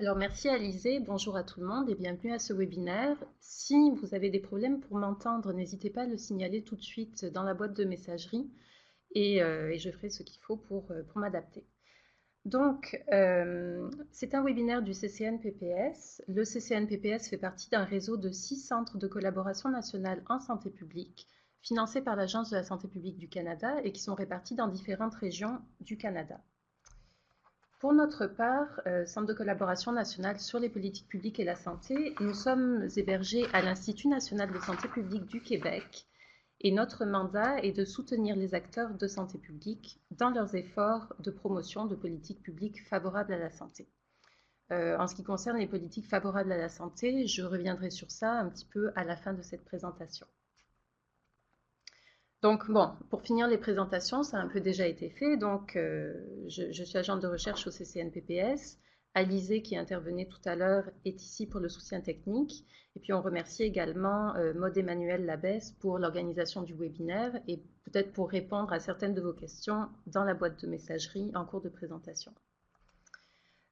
Alors merci Alizé, bonjour à tout le monde et bienvenue à ce webinaire. Si vous avez des problèmes pour m'entendre, n'hésitez pas à le signaler tout de suite dans la boîte de messagerie et je ferai ce qu'il faut pour m'adapter. Donc, c'est un webinaire du CCNPPS. Le CCNPPS fait partie d'un réseau de 6 centres de collaboration nationale en santé publique, financés par l'Agence de la santé publique du Canada et qui sont répartis dans différentes régions du Canada. Pour notre part, Centre de collaboration nationale sur les politiques publiques et la santé, nous sommes hébergés à l'Institut national de santé publique du Québec et notre mandat est de soutenir les acteurs de santé publique dans leurs efforts de promotion de politiques publiques favorables à la santé. En ce qui concerne les politiques favorables à la santé, je reviendrai sur ça un petit peu à la fin de cette présentation. Donc bon, pour finir les présentations, ça a un peu déjà été fait. Donc je suis agente de recherche au CCNPPS. Alizé, qui intervenait tout à l'heure, est ici pour le soutien technique. Et puis on remercie également Maud Emmanuel Labesse pour l'organisation du webinaire et peut-être pour répondre à certaines de vos questions dans la boîte de messagerie en cours de présentation.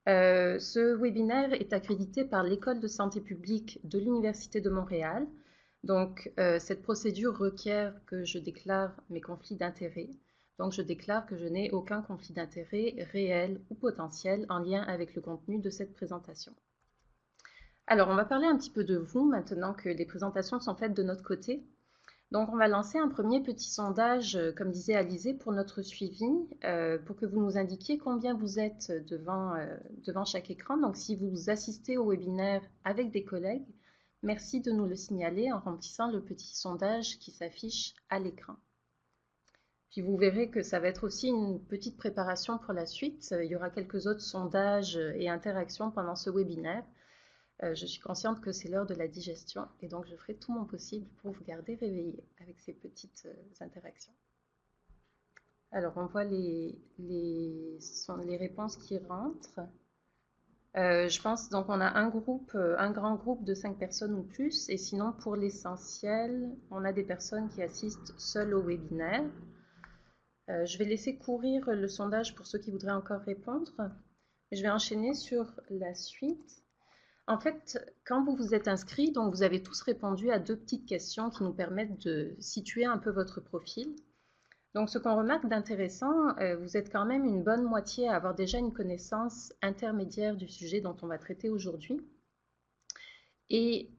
Ce webinaire est accrédité par l'École de santé publique de l'Université de Montréal. Donc, cette procédure requiert que je déclare mes conflits d'intérêts. Donc, je déclare que je n'ai aucun conflit d'intérêts réel ou potentiel en lien avec le contenu de cette présentation. Alors, on va parler un petit peu de vous maintenant que les présentations sont faites de notre côté. Donc, on va lancer un premier petit sondage, comme disait Alizé, pour notre suivi, pour que vous nous indiquiez combien vous êtes devant chaque écran. Donc, si vous assistez au webinaire avec des collègues, merci de nous le signaler en remplissant le petit sondage qui s'affiche à l'écran. Puis vous verrez que ça va être aussi une petite préparation pour la suite. Il y aura quelques autres sondages et interactions pendant ce webinaire. Je suis consciente que c'est l'heure de la digestion et donc je ferai tout mon possible pour vous garder réveillés avec ces petites interactions. Alors, on voit les réponses qui rentrent. Je pense donc on a un grand groupe de 5 personnes ou plus, et sinon pour l'essentiel, on a des personnes qui assistent seules au webinaire. Je vais laisser courir le sondage pour ceux qui voudraient encore répondre. Je vais enchaîner sur la suite. En fait, quand vous vous êtes inscrits, donc vous avez tous répondu à 2 petites questions qui nous permettent de situer un peu votre profil. Donc, ce qu'on remarque d'intéressant, vous êtes quand même une bonne moitié à avoir déjà une connaissance intermédiaire du sujet dont on va traiter aujourd'hui. Et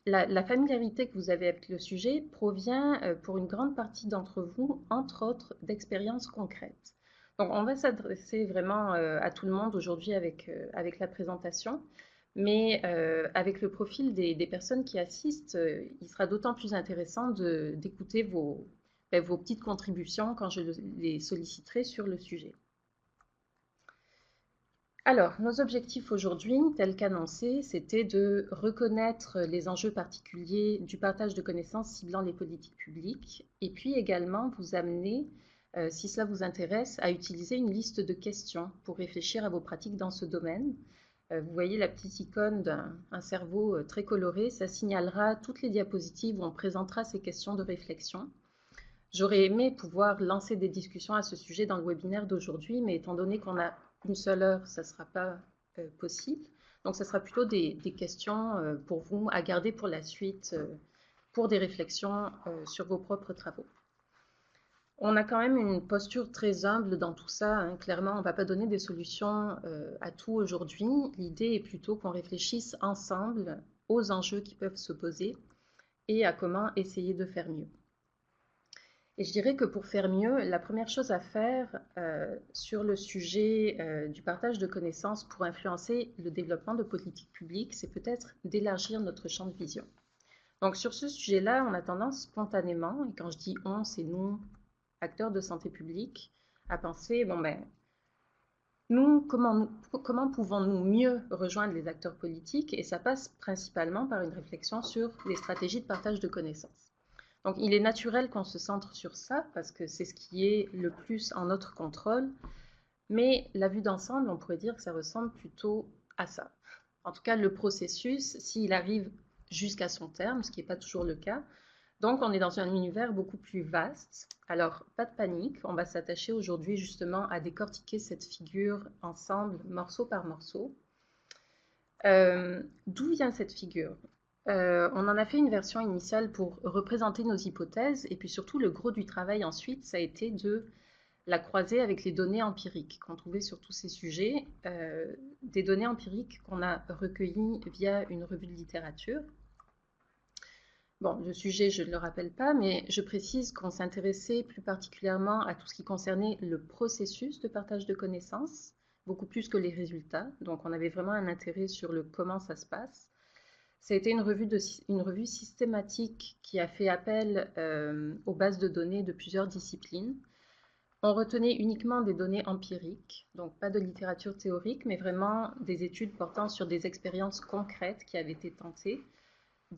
la familiarité que vous avez avec le sujet provient, pour une grande partie d'entre vous, entre autres, d'expériences concrètes. Donc, on va s'adresser vraiment à tout le monde aujourd'hui avec la présentation. Mais avec le profil des personnes qui assistent, il sera d'autant plus intéressant d'écouter vos petites contributions quand je les solliciterai sur le sujet. Alors, nos objectifs aujourd'hui, tels qu'annoncés, c'était de reconnaître les enjeux particuliers du partage de connaissances ciblant les politiques publiques et puis également vous amener, si cela vous intéresse, à utiliser une liste de questions pour réfléchir à vos pratiques dans ce domaine. Vous voyez la petite icône d'un cerveau très coloré, ça signalera toutes les diapositives où on présentera ces questions de réflexion. J'aurais aimé pouvoir lancer des discussions à ce sujet dans le webinaire d'aujourd'hui, mais étant donné qu'on a une seule heure, ça ne sera pas possible. Donc, ce sera plutôt des questions pour vous à garder pour la suite, pour des réflexions sur vos propres travaux. On a quand même une posture très humble dans tout ça, hein. Clairement, on ne va pas donner des solutions à tout aujourd'hui. L'idée est plutôt qu'on réfléchisse ensemble aux enjeux qui peuvent se poser et à comment essayer de faire mieux. Et je dirais que pour faire mieux, la première chose à faire sur le sujet du partage de connaissances pour influencer le développement de politiques publiques, c'est peut-être d'élargir notre champ de vision. Donc sur ce sujet-là, on a tendance spontanément, et quand je dis on, c'est nous, acteurs de santé publique, à penser, bon ben, nous, comment pouvons-nous mieux rejoindre les acteurs politiques? Et ça passe principalement par une réflexion sur les stratégies de partage de connaissances. Donc il est naturel qu'on se centre sur ça, parce que c'est ce qui est le plus en notre contrôle, mais la vue d'ensemble, on pourrait dire que ça ressemble plutôt à ça. En tout cas, le processus, s'il arrive jusqu'à son terme, ce qui n'est pas toujours le cas, donc, on est dans un univers beaucoup plus vaste. Alors, pas de panique, on va s'attacher aujourd'hui justement à décortiquer cette figure ensemble, morceau par morceau. D'où vient cette figure? On en a fait une version initiale pour représenter nos hypothèses, et puis surtout le gros du travail ensuite, ça a été de la croiser avec les données empiriques qu'on trouvait sur tous ces sujets, des données empiriques qu'on a recueillies via une revue de littérature. Bon, le sujet, je ne le rappelle pas, mais je précise qu'on s'intéressait plus particulièrement à tout ce qui concernait le processus de partage de connaissances, beaucoup plus que les résultats. Donc, on avait vraiment un intérêt sur le comment ça se passe. Ça a été une revue systématique qui a fait appel aux bases de données de plusieurs disciplines. On retenait uniquement des données empiriques, donc pas de littérature théorique, mais vraiment des études portant sur des expériences concrètes qui avaient été tentées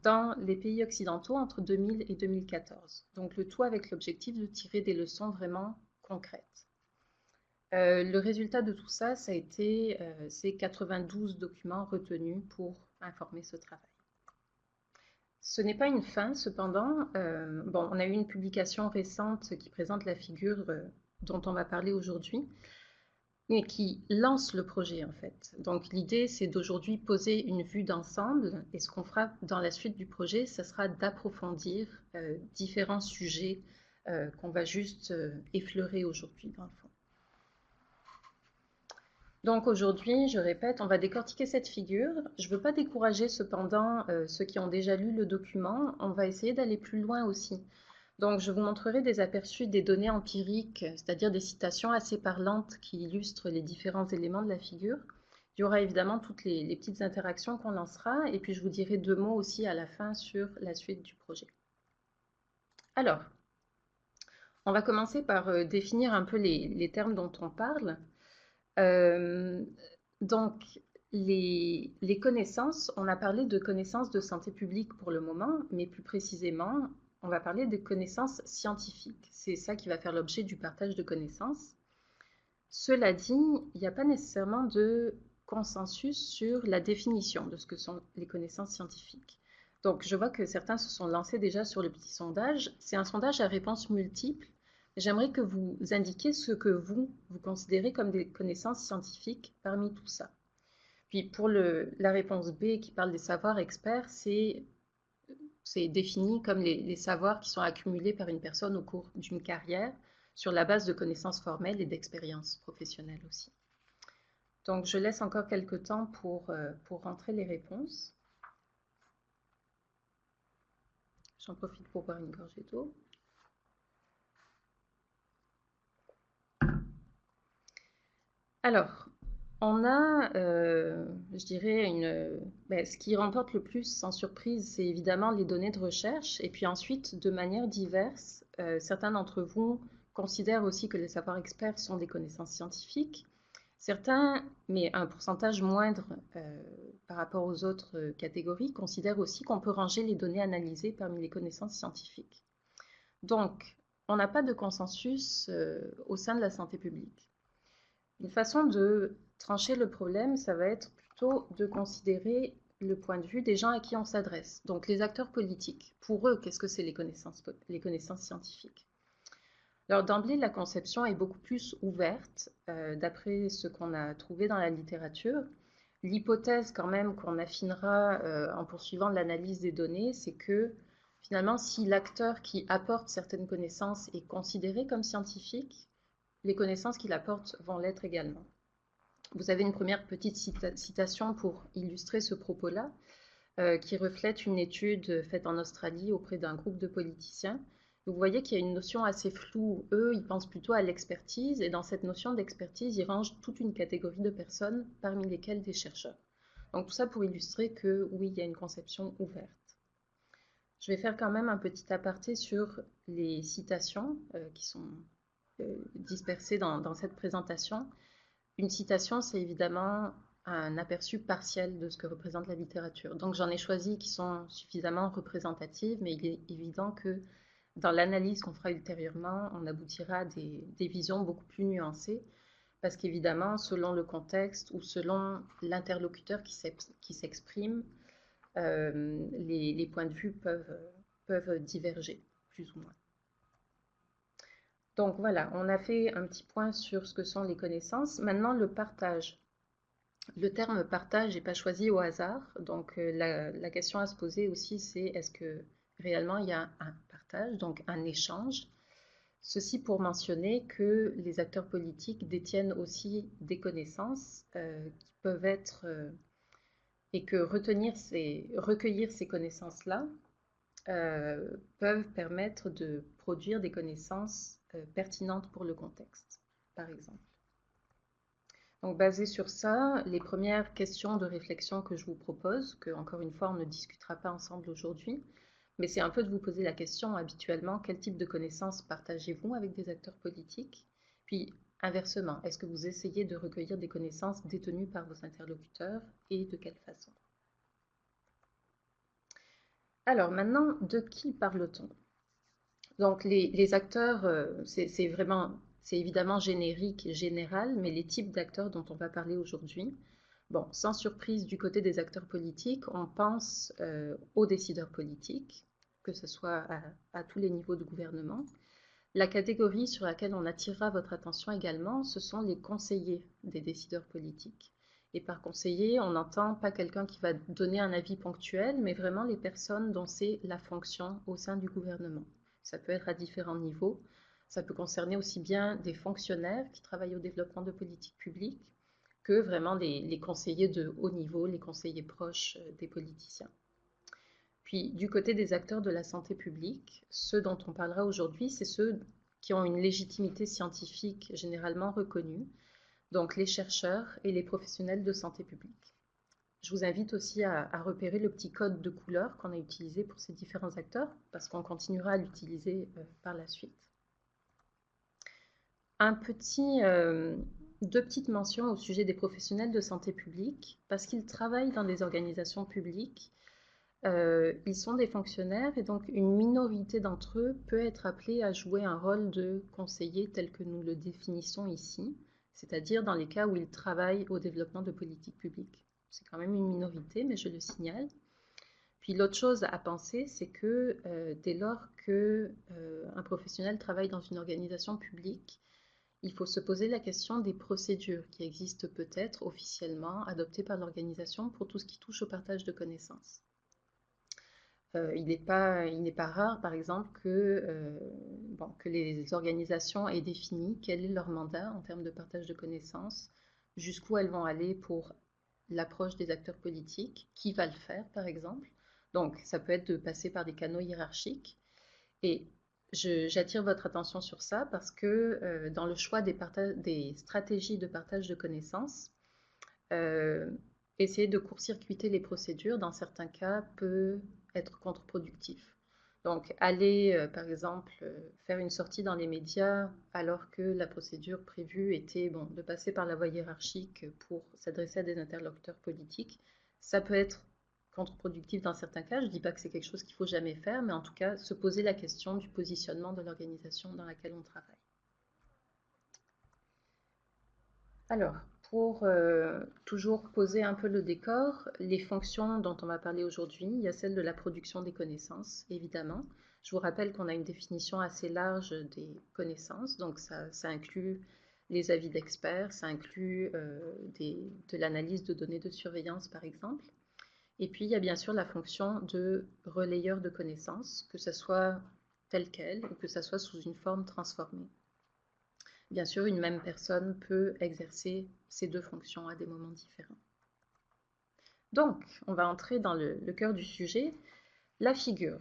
dans les pays occidentaux entre 2000 et 2014. Donc le tout avec l'objectif de tirer des leçons vraiment concrètes. Le résultat de tout ça, ça a été ces 92 documents retenus pour informer ce travail. Ce n'est pas une fin, cependant. Bon, on a eu une publication récente qui présente la figure dont on va parler aujourd'hui, et qui lance le projet en fait. Donc l'idée, c'est d'aujourd'hui poser une vue d'ensemble, et ce qu'on fera dans la suite du projet, ce sera d'approfondir différents sujets qu'on va juste effleurer aujourd'hui dans le fond. Donc aujourd'hui, je répète, on va décortiquer cette figure. Je ne veux pas décourager cependant ceux qui ont déjà lu le document. On va essayer d'aller plus loin aussi. Donc je vous montrerai des aperçus des données empiriques, c'est-à-dire des citations assez parlantes qui illustrent les différents éléments de la figure. Il y aura évidemment toutes les petites interactions qu'on lancera, et puis je vous dirai 2 mots aussi à la fin sur la suite du projet. Alors, on va commencer par définir un peu les termes dont on parle. Donc, les connaissances, on a parlé de connaissances de santé publique pour le moment, mais plus précisément, on va parler de connaissances scientifiques. C'est ça qui va faire l'objet du partage de connaissances. Cela dit, il n'y a pas nécessairement de consensus sur la définition de ce que sont les connaissances scientifiques. Donc, je vois que certains se sont lancés déjà sur le petit sondage. C'est un sondage à réponse multiple. J'aimerais que vous indiquiez ce que vous considérez comme des connaissances scientifiques parmi tout ça. Puis pour la réponse B qui parle des savoirs experts, c'est défini comme les savoirs qui sont accumulés par une personne au cours d'une carrière sur la base de connaissances formelles et d'expériences professionnelles aussi. Donc je laisse encore quelques temps pour rentrer les réponses. J'en profite pour boire une gorgée d'eau. Alors, on a, je dirais, ce qui remporte le plus, sans surprise, c'est évidemment les données de recherche. Et puis ensuite, de manière diverse, certains d'entre vous considèrent aussi que les savoirs experts sont des connaissances scientifiques. Certains, mais un pourcentage moindre par rapport aux autres catégories, considèrent aussi qu'on peut ranger les données analysées parmi les connaissances scientifiques. Donc, on n'a pas de consensus au sein de la santé publique. Une façon de trancher le problème, ça va être plutôt de considérer le point de vue des gens à qui on s'adresse, donc les acteurs politiques. Pour eux, qu'est-ce que c'est les connaissances scientifiques? Alors d'emblée, la conception est beaucoup plus ouverte, d'après ce qu'on a trouvé dans la littérature. L'hypothèse quand même qu'on affinera en poursuivant l'analyse des données, c'est que finalement, si l'acteur qui apporte certaines connaissances est considéré comme scientifique, les connaissances qu'il apporte vont l'être également. Vous avez une première petite citation pour illustrer ce propos-là, qui reflète une étude faite en Australie auprès d'un groupe de politiciens. Vous voyez qu'il y a une notion assez floue. Eux, ils pensent plutôt à l'expertise, et dans cette notion d'expertise, ils rangent toute une catégorie de personnes, parmi lesquelles des chercheurs. Donc tout ça pour illustrer que oui, il y a une conception ouverte. Je vais faire quand même un petit aparté sur les citations qui sont dispersées dans cette présentation. Une citation, c'est évidemment un aperçu partiel de ce que représente la littérature. Donc j'en ai choisi qui sont suffisamment représentatives, mais il est évident que dans l'analyse qu'on fera ultérieurement, on aboutira à des visions beaucoup plus nuancées, parce qu'évidemment, selon le contexte ou selon l'interlocuteur qui s'exprime, les points de vue peuvent diverger, plus ou moins. Donc voilà, on a fait un petit point sur ce que sont les connaissances. Maintenant, le partage. Le terme partage n'est pas choisi au hasard, donc la question à se poser aussi, c'est est-ce que réellement il y a un partage, donc un échange. Ceci pour mentionner que les acteurs politiques détiennent aussi des connaissances qui peuvent être, et que recueillir ces connaissances-là peuvent permettre de produire des connaissances pertinentes pour le contexte, par exemple. Donc, basé sur ça, les premières questions de réflexion que je vous propose, que encore une fois on ne discutera pas ensemble aujourd'hui, mais c'est un peu de vous poser la question habituellement, quel type de connaissances partagez-vous avec des acteurs politiques? Puis, inversement, est-ce que vous essayez de recueillir des connaissances détenues par vos interlocuteurs et de quelle façon? Alors maintenant, de qui parle-t-on? Donc les acteurs, c'est évidemment générique, général, mais les types d'acteurs dont on va parler aujourd'hui, bon, sans surprise du côté des acteurs politiques, on pense aux décideurs politiques, que ce soit à tous les niveaux de gouvernement. La catégorie sur laquelle on attirera votre attention également, ce sont les conseillers des décideurs politiques. Et par conseiller, on n'entend pas quelqu'un qui va donner un avis ponctuel, mais vraiment les personnes dont c'est la fonction au sein du gouvernement. Ça peut être à différents niveaux. Ça peut concerner aussi bien des fonctionnaires qui travaillent au développement de politiques publiques que vraiment les conseillers de haut niveau, les conseillers proches des politiciens. Puis, du côté des acteurs de la santé publique, ceux dont on parlera aujourd'hui, c'est ceux qui ont une légitimité scientifique généralement reconnue, donc les chercheurs et les professionnels de santé publique. Je vous invite aussi à repérer le petit code de couleur qu'on a utilisé pour ces différents acteurs, parce qu'on continuera à l'utiliser par la suite. Deux petites mentions au sujet des professionnels de santé publique, parce qu'ils travaillent dans des organisations publiques. Ils sont des fonctionnaires et donc une minorité d'entre eux peut être appelée à jouer un rôle de conseiller tel que nous le définissons ici, c'est-à-dire dans les cas où ils travaillent au développement de politiques publiques. C'est quand même une minorité, mais je le signale. Puis l'autre chose à penser, c'est que dès lors qu'un professionnel travaille dans une organisation publique, il faut se poser la question des procédures qui existent peut-être officiellement adoptées par l'organisation pour tout ce qui touche au partage de connaissances. Il n'est pas rare, par exemple, que les organisations aient défini quel est leur mandat en termes de partage de connaissances, jusqu'où elles vont aller pour l'approche des acteurs politiques, qui va le faire, par exemple. Donc, ça peut être de passer par des canaux hiérarchiques. Et j'attire votre attention sur ça parce que dans le choix des stratégies de partage de connaissances, euh, essayer de court-circuiter les procédures, dans certains cas, peut être contre-productif. Donc, aller, par exemple, faire une sortie dans les médias alors que la procédure prévue était de passer par la voie hiérarchique pour s'adresser à des interlocuteurs politiques, ça peut être contre-productif dans certains cas. Je ne dis pas que c'est quelque chose qu'il ne faut jamais faire, mais en tout cas, se poser la question du positionnement de l'organisation dans laquelle on travaille. Alors, pour toujours poser un peu le décor, les fonctions dont on va parler aujourd'hui, il y a celle de la production des connaissances, évidemment. Je vous rappelle qu'on a une définition assez large des connaissances, donc ça inclut les avis d'experts, ça inclut de l'analyse de données de surveillance, par exemple. Et puis, il y a bien sûr la fonction de relayeur de connaissances, que ce soit telle qu'elle ou que ce soit sous une forme transformée. Bien sûr, une même personne peut exercer ces deux fonctions à des moments différents. Donc, on va entrer dans le cœur du sujet, la figure.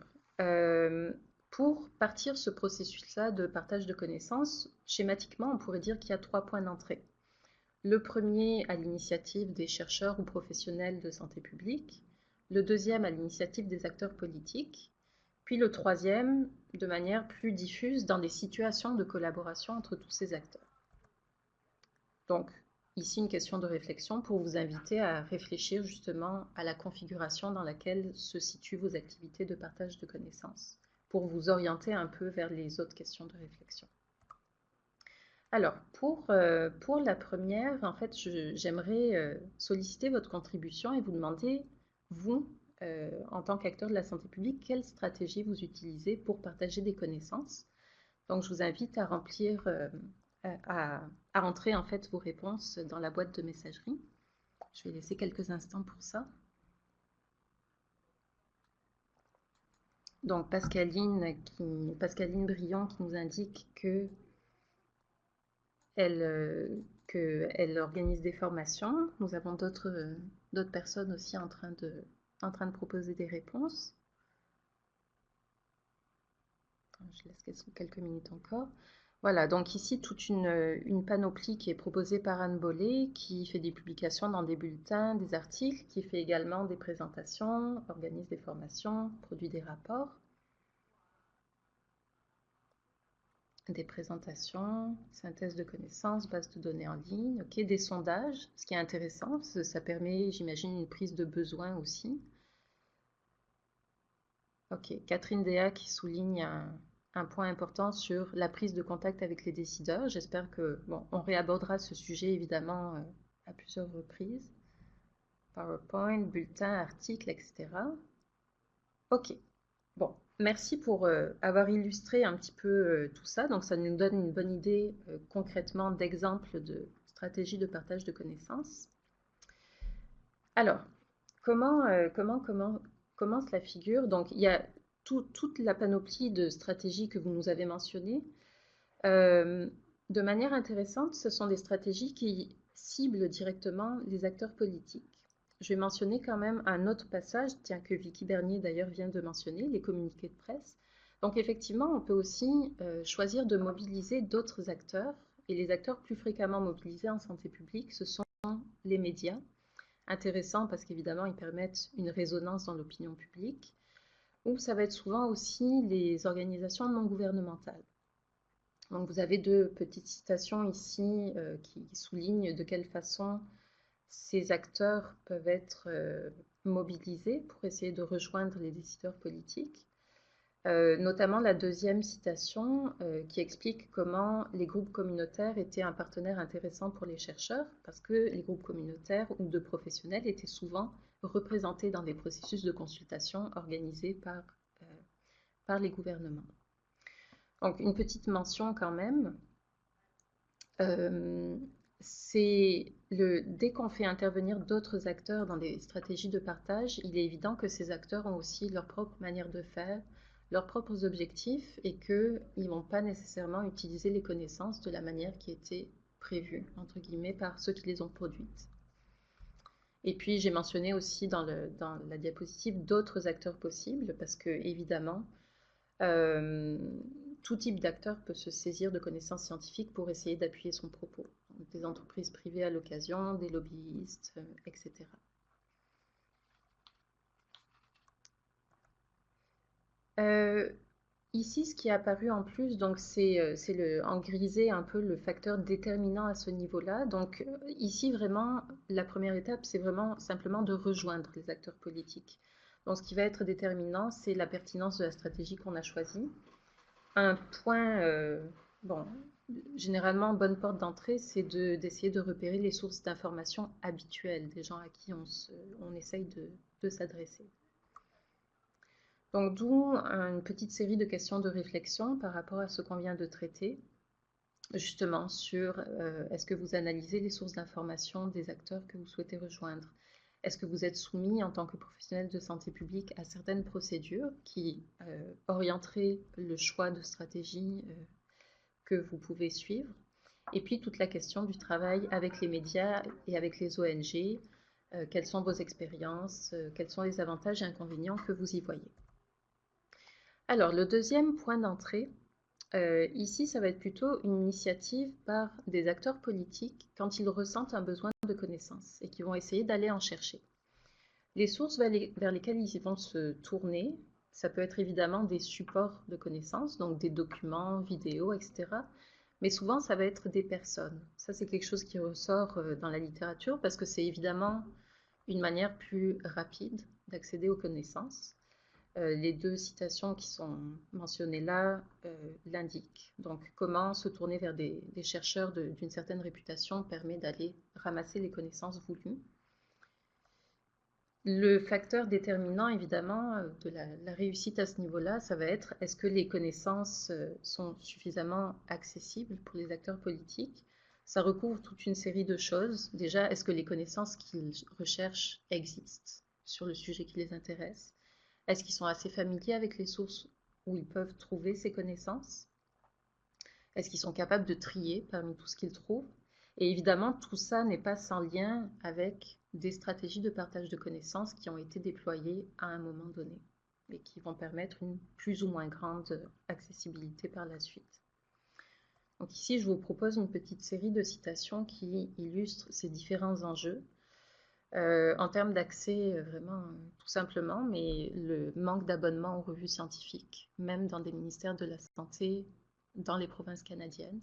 Pour partir ce processus-là de partage de connaissances, schématiquement, on pourrait dire qu'il y a 3 points d'entrée. Le premier à l'initiative des chercheurs ou professionnels de santé publique, le deuxième à l'initiative des acteurs politiques, puis le troisième de manière plus diffuse dans des situations de collaboration entre tous ces acteurs. Donc, ici, une question de réflexion pour vous inviter à réfléchir justement à la configuration dans laquelle se situent vos activités de partage de connaissances, pour vous orienter un peu vers les autres questions de réflexion. Alors, pour la première, en fait, j'aimerais solliciter votre contribution et vous demander, vous, en tant qu'acteur de la santé publique, quelle stratégie vous utilisez pour partager des connaissances. Donc, je vous invite à remplir, à rentrer en fait vos réponses dans la boîte de messagerie. Je vais laisser quelques instants pour ça. Donc Pascaline Briand qui nous indique qu'elle organise des formations. Nous avons d'autres personnes aussi en train de proposer des réponses. Je laisse quelques minutes encore. Voilà, donc ici toute une panoplie qui est proposée par Anne Bollet, qui fait des publications dans des bulletins, des articles, qui fait également des présentations, organise des formations, produit des rapports, des présentations, synthèse de connaissances, base de données en ligne, ok, des sondages, ce qui est intéressant, ça permet, j'imagine, une prise de besoin aussi. Ok, Catherine Déa qui souligne un point important sur la prise de contact avec les décideurs. J'espère que, bon, on réabordera ce sujet évidemment à plusieurs reprises. PowerPoint, bulletin, article, etc. Ok, bon, merci pour avoir illustré un petit peu tout ça. Donc ça nous donne une bonne idée concrètement d'exemples de stratégies de partage de connaissances. Alors, comment cela figure? Donc, il y a toute la panoplie de stratégies que vous nous avez mentionnées. De manière intéressante, ce sont des stratégies qui ciblent directement les acteurs politiques. Je vais mentionner quand même un autre passage, tiens, que Vicky Bernier d'ailleurs vient de mentionner, les communiqués de presse. Donc effectivement, on peut aussi choisir de mobiliser d'autres acteurs, et les acteurs plus fréquemment mobilisés en santé publique, ce sont les médias. Intéressant parce qu'évidemment, ils permettent une résonance dans l'opinion publique, ou ça va être souvent aussi les organisations non gouvernementales. Donc vous avez deux petites citations ici qui soulignent de quelle façon ces acteurs peuvent être mobilisés pour essayer de rejoindre les décideurs politiques. Notamment la deuxième citation qui explique comment les groupes communautaires étaient un partenaire intéressant pour les chercheurs, parce que les groupes communautaires ou de professionnels étaient souvent représentés dans des processus de consultation organisés par les gouvernements. Donc une petite mention quand même, dès qu'on fait intervenir d'autres acteurs dans des stratégies de partage, il est évident que ces acteurs ont aussi leur propre manière de faire, leurs propres objectifs et qu'ils ne vont pas nécessairement utiliser les connaissances de la manière qui était prévue, entre guillemets, par ceux qui les ont produites. Et puis j'ai mentionné aussi dans la diapositive d'autres acteurs possibles, parce que évidemment, tout type d'acteur peut se saisir de connaissances scientifiques pour essayer d'appuyer son propos. Donc, des entreprises privées à l'occasion, des lobbyistes, etc. Ici, ce qui est apparu en plus, donc c'est en grisé un peu le facteur déterminant à ce niveau-là. Donc ici, vraiment, la première étape, c'est vraiment simplement de rejoindre les acteurs politiques. Donc ce qui va être déterminant, c'est la pertinence de la stratégie qu'on a choisie. Un point, bon, généralement, bonne porte d'entrée, c'est d'essayer de repérer les sources d'informations habituelles des gens à qui on essaye de s'adresser. Donc, d'où une petite série de questions de réflexion par rapport à ce qu'on vient de traiter, justement sur est-ce que vous analysez les sources d'informations des acteurs que vous souhaitez rejoindre? Est-ce que vous êtes soumis en tant que professionnel de santé publique à certaines procédures qui orienteraient le choix de stratégie que vous pouvez suivre? Et puis toute la question du travail avec les médias et avec les ONG. Quelles sont vos expériences? Quels sont les avantages et inconvénients que vous y voyez? Alors, le deuxième point d'entrée, ici, ça va être plutôt une initiative par des acteurs politiques quand ils ressentent un besoin de connaissances et qui vont essayer d'aller en chercher. Les sources vers lesquelles ils vont se tourner, ça peut être évidemment des supports de connaissances, donc des documents, vidéos, etc. Mais souvent, ça va être des personnes. Ça, c'est quelque chose qui ressort dans la littérature parce que c'est évidemment une manière plus rapide d'accéder aux connaissances. Les deux citations qui sont mentionnées là l'indiquent. Donc, comment se tourner vers des chercheurs d'une certaine réputation permet d'aller ramasser les connaissances voulues. Le facteur déterminant, évidemment, de la réussite à ce niveau-là, ça va être est-ce que les connaissances sont suffisamment accessibles pour les acteurs politiques? Ça recouvre toute une série de choses. Déjà, est-ce que les connaissances qu'ils recherchent existent sur le sujet qui les intéresse? Est-ce qu'ils sont assez familiers avec les sources où ils peuvent trouver ces connaissances? Est-ce qu'ils sont capables de trier parmi tout ce qu'ils trouvent? Et évidemment, tout ça n'est pas sans lien avec des stratégies de partage de connaissances qui ont été déployées à un moment donné et qui vont permettre une plus ou moins grande accessibilité par la suite. Donc ici, je vous propose une petite série de citations qui illustrent ces différents enjeux. En termes d'accès, vraiment tout simplement, mais le manque d'abonnement aux revues scientifiques, même dans des ministères de la Santé dans les provinces canadiennes.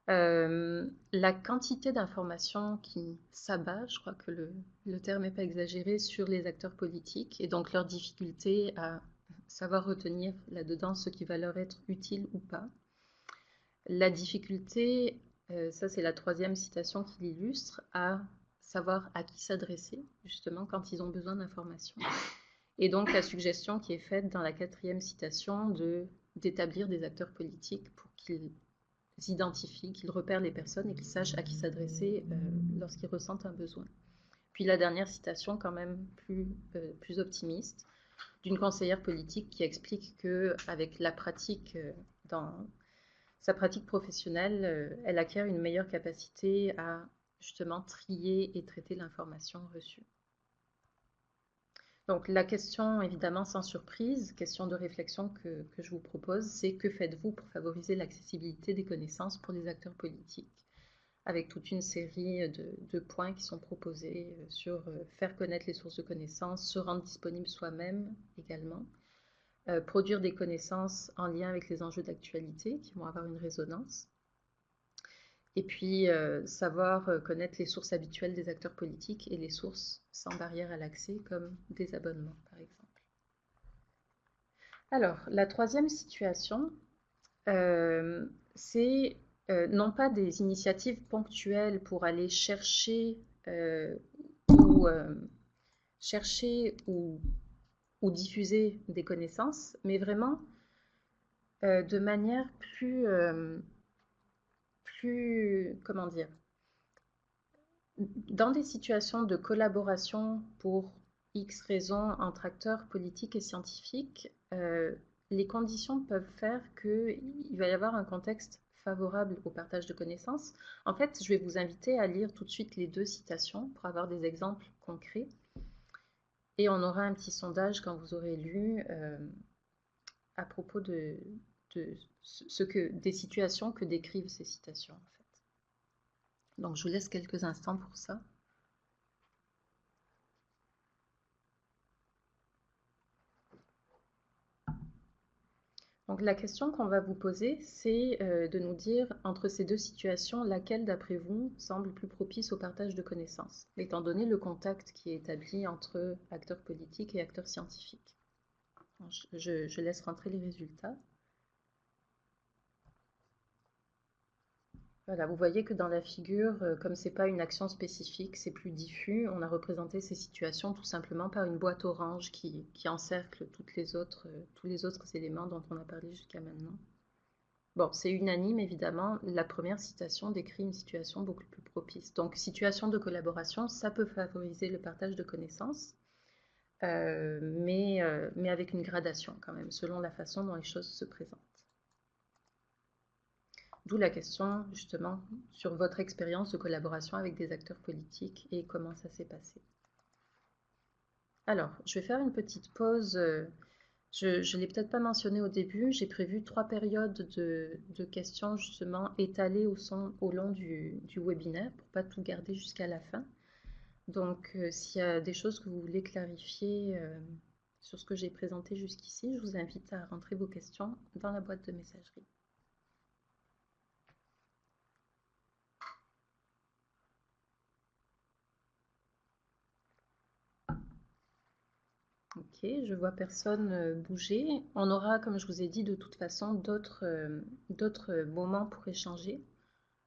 La quantité d'informations qui s'abat, je crois que le terme n'est pas exagéré, sur les acteurs politiques, et donc leur difficulté à savoir retenir là-dedans ce qui va leur être utile ou pas. La difficulté, ça c'est la troisième citation qui l'illustre, à savoir à qui s'adresser, justement, quand ils ont besoin d'informations. Et donc la suggestion qui est faite dans la quatrième citation d'établir des acteurs politiques pour qu'ils identifient, qu'ils repèrent les personnes et qu'ils sachent à qui s'adresser lorsqu'ils ressentent un besoin. Puis la dernière citation, quand même plus optimiste, d'une conseillère politique qui explique qu'avec la pratique dans sa pratique professionnelle, elle acquiert une meilleure capacité à justement trier et traiter l'information reçue. Donc la question, évidemment sans surprise, question de réflexion que je vous propose, c'est que faites-vous pour favoriser l'accessibilité des connaissances pour les acteurs politiques, avec toute une série de points qui sont proposés sur faire connaître les sources de connaissances, se rendre disponible soi-même également, produire des connaissances en lien avec les enjeux d'actualité qui vont avoir une résonance, et puis savoir connaître les sources habituelles des acteurs politiques et les sources sans barrière à l'accès, comme des abonnements, par exemple. Alors, la troisième situation, c'est non pas des initiatives ponctuelles pour aller chercher ou, chercher ou diffuser des connaissances, mais vraiment de manière comment dire, dans des situations de collaboration pour X raisons entre acteurs politiques et scientifiques, les conditions peuvent faire qu'il va y avoir un contexte favorable au partage de connaissances. En fait, je vais vous inviter à lire tout de suite les deux citations pour avoir des exemples concrets. Et on aura un petit sondage quand vous aurez lu à propos de des situations que décrivent ces citations, en fait. Donc, je vous laisse quelques instants pour ça. Donc la question qu'on va vous poser, c'est de nous dire, entre ces deux situations, laquelle d'après vous semble plus propice au partage de connaissances, étant donné le contact qui est établi entre acteurs politiques et acteurs scientifiques. Je laisse rentrer les résultats. Voilà, vous voyez que dans la figure, comme ce n'est pas une action spécifique, c'est plus diffus, on a représenté ces situations tout simplement par une boîte orange qui encercle tous les autres éléments dont on a parlé jusqu'à maintenant. Bon, c'est unanime, évidemment. La première citation décrit une situation beaucoup plus propice. Donc, situation de collaboration, ça peut favoriser le partage de connaissances, mais avec une gradation quand même, selon la façon dont les choses se présentent. D'où la question, justement, sur votre expérience de collaboration avec des acteurs politiques et comment ça s'est passé. Alors, je vais faire une petite pause. Je ne l'ai peut-être pas mentionné au début, j'ai prévu 3 périodes de questions justement étalées au long du webinaire pour ne pas tout garder jusqu'à la fin. Donc, s'il y a des choses que vous voulez clarifier sur ce que j'ai présenté jusqu'ici, je vous invite à rentrer vos questions dans la boîte de messagerie. Ok, je vois personne bouger. On aura, comme je vous ai dit, de toute façon d'autres moments pour échanger.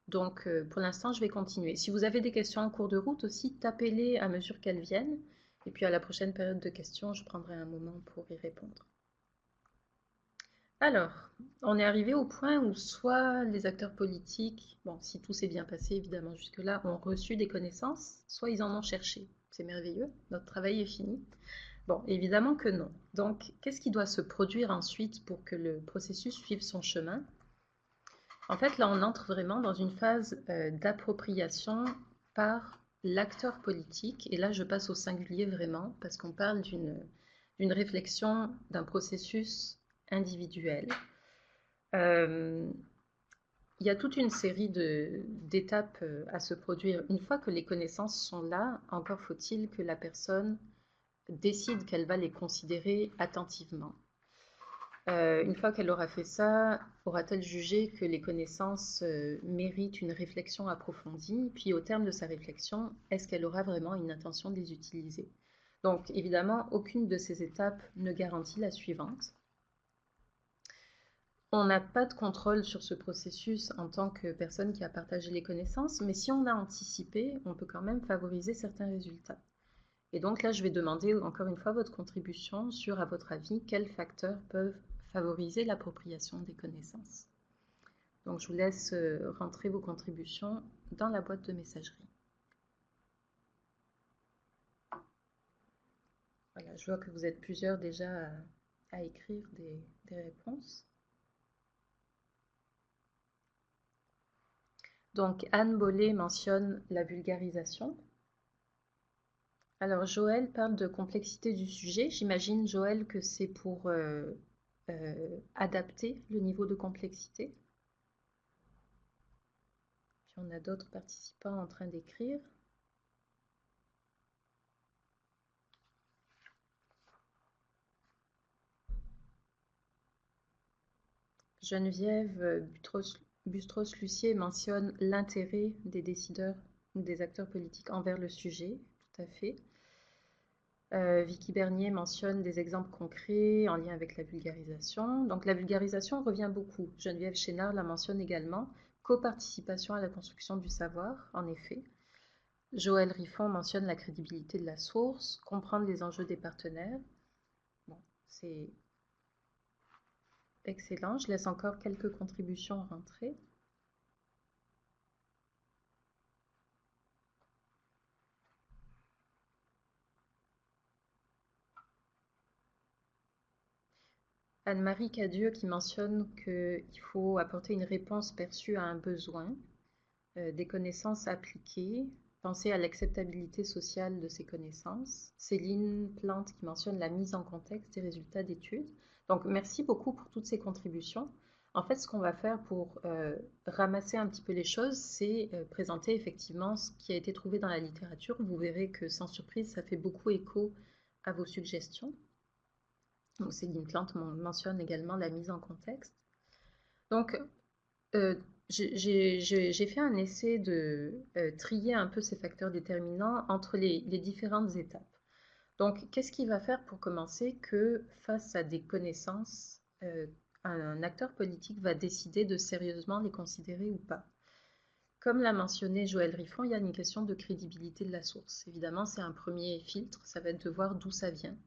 Donc, pour l'instant, je vais continuer. Si vous avez des questions en cours de route aussi, tapez-les à mesure qu'elles viennent. Et puis, à la prochaine période de questions, je prendrai un moment pour y répondre. Alors, on est arrivé au point où soit les acteurs politiques, bon, si tout s'est bien passé évidemment jusque-là, ont reçu des connaissances, soit ils en ont cherché. C'est merveilleux, notre travail est fini. Bon, évidemment que non. Donc, qu'est-ce qui doit se produire ensuite pour que le processus suive son chemin? En fait, là, on entre vraiment dans une phase d'appropriation par l'acteur politique. Et là, je passe au singulier vraiment, parce qu'on parle d'une réflexion, d'un processus individuel. Euh, il y a toute une série d'étapes à se produire. Une fois que les connaissances sont là, encore faut-il que la personne décide qu'elle va les considérer attentivement. Une fois qu'elle aura fait ça, aura-t-elle jugé que les connaissances méritent une réflexion approfondie? Puis au terme de sa réflexion, est-ce qu'elle aura vraiment une intention de les utiliser? Donc évidemment, aucune de ces étapes ne garantit la suivante. On n'a pas de contrôle sur ce processus en tant que personne qui a partagé les connaissances, mais si on a anticipé, on peut quand même favoriser certains résultats. Et donc là, je vais demander encore une fois votre contribution sur, à votre avis, quels facteurs peuvent favoriser l'appropriation des connaissances. Donc je vous laisse rentrer vos contributions dans la boîte de messagerie. Voilà, je vois que vous êtes plusieurs déjà à écrire des réponses. Donc Anne Bollet mentionne la vulgarisation. Alors Joël parle de complexité du sujet. J'imagine, Joël, que c'est pour adapter le niveau de complexité. Puis on a d'autres participants en train d'écrire. Geneviève Bustros-Lucier mentionne l'intérêt des décideurs ou des acteurs politiques envers le sujet, tout à fait. Vicky Bernier mentionne des exemples concrets en lien avec la vulgarisation. Donc la vulgarisation revient beaucoup. Geneviève Chénard la mentionne également. Coparticipation à la construction du savoir, en effet. Joël Riffon mentionne la crédibilité de la source, comprendre les enjeux des partenaires. Bon, c'est excellent. Je laisse encore quelques contributions rentrer. Anne-Marie Cadieux qui mentionne qu'il faut apporter une réponse perçue à un besoin, des connaissances appliquées, penser à l'acceptabilité sociale de ces connaissances. Céline Plante qui mentionne la mise en contexte des résultats d'études. Donc merci beaucoup pour toutes ces contributions. En fait, ce qu'on va faire pour ramasser un petit peu les choses, c'est présenter effectivement ce qui a été trouvé dans la littérature. Vous verrez que sans surprise, ça fait beaucoup écho à vos suggestions. Donc Céline Plante mentionne également la mise en contexte. Donc, j'ai fait un essai de trier un peu ces facteurs déterminants entre les différentes étapes. Donc, qu'est-ce qu'il va faire pour commencer que face à des connaissances, un acteur politique va décider de sérieusement les considérer ou pas? Comme l'a mentionné Joël Riffon, il y a une question de crédibilité de la source. Évidemment, c'est un premier filtre, ça va être de voir d'où ça vient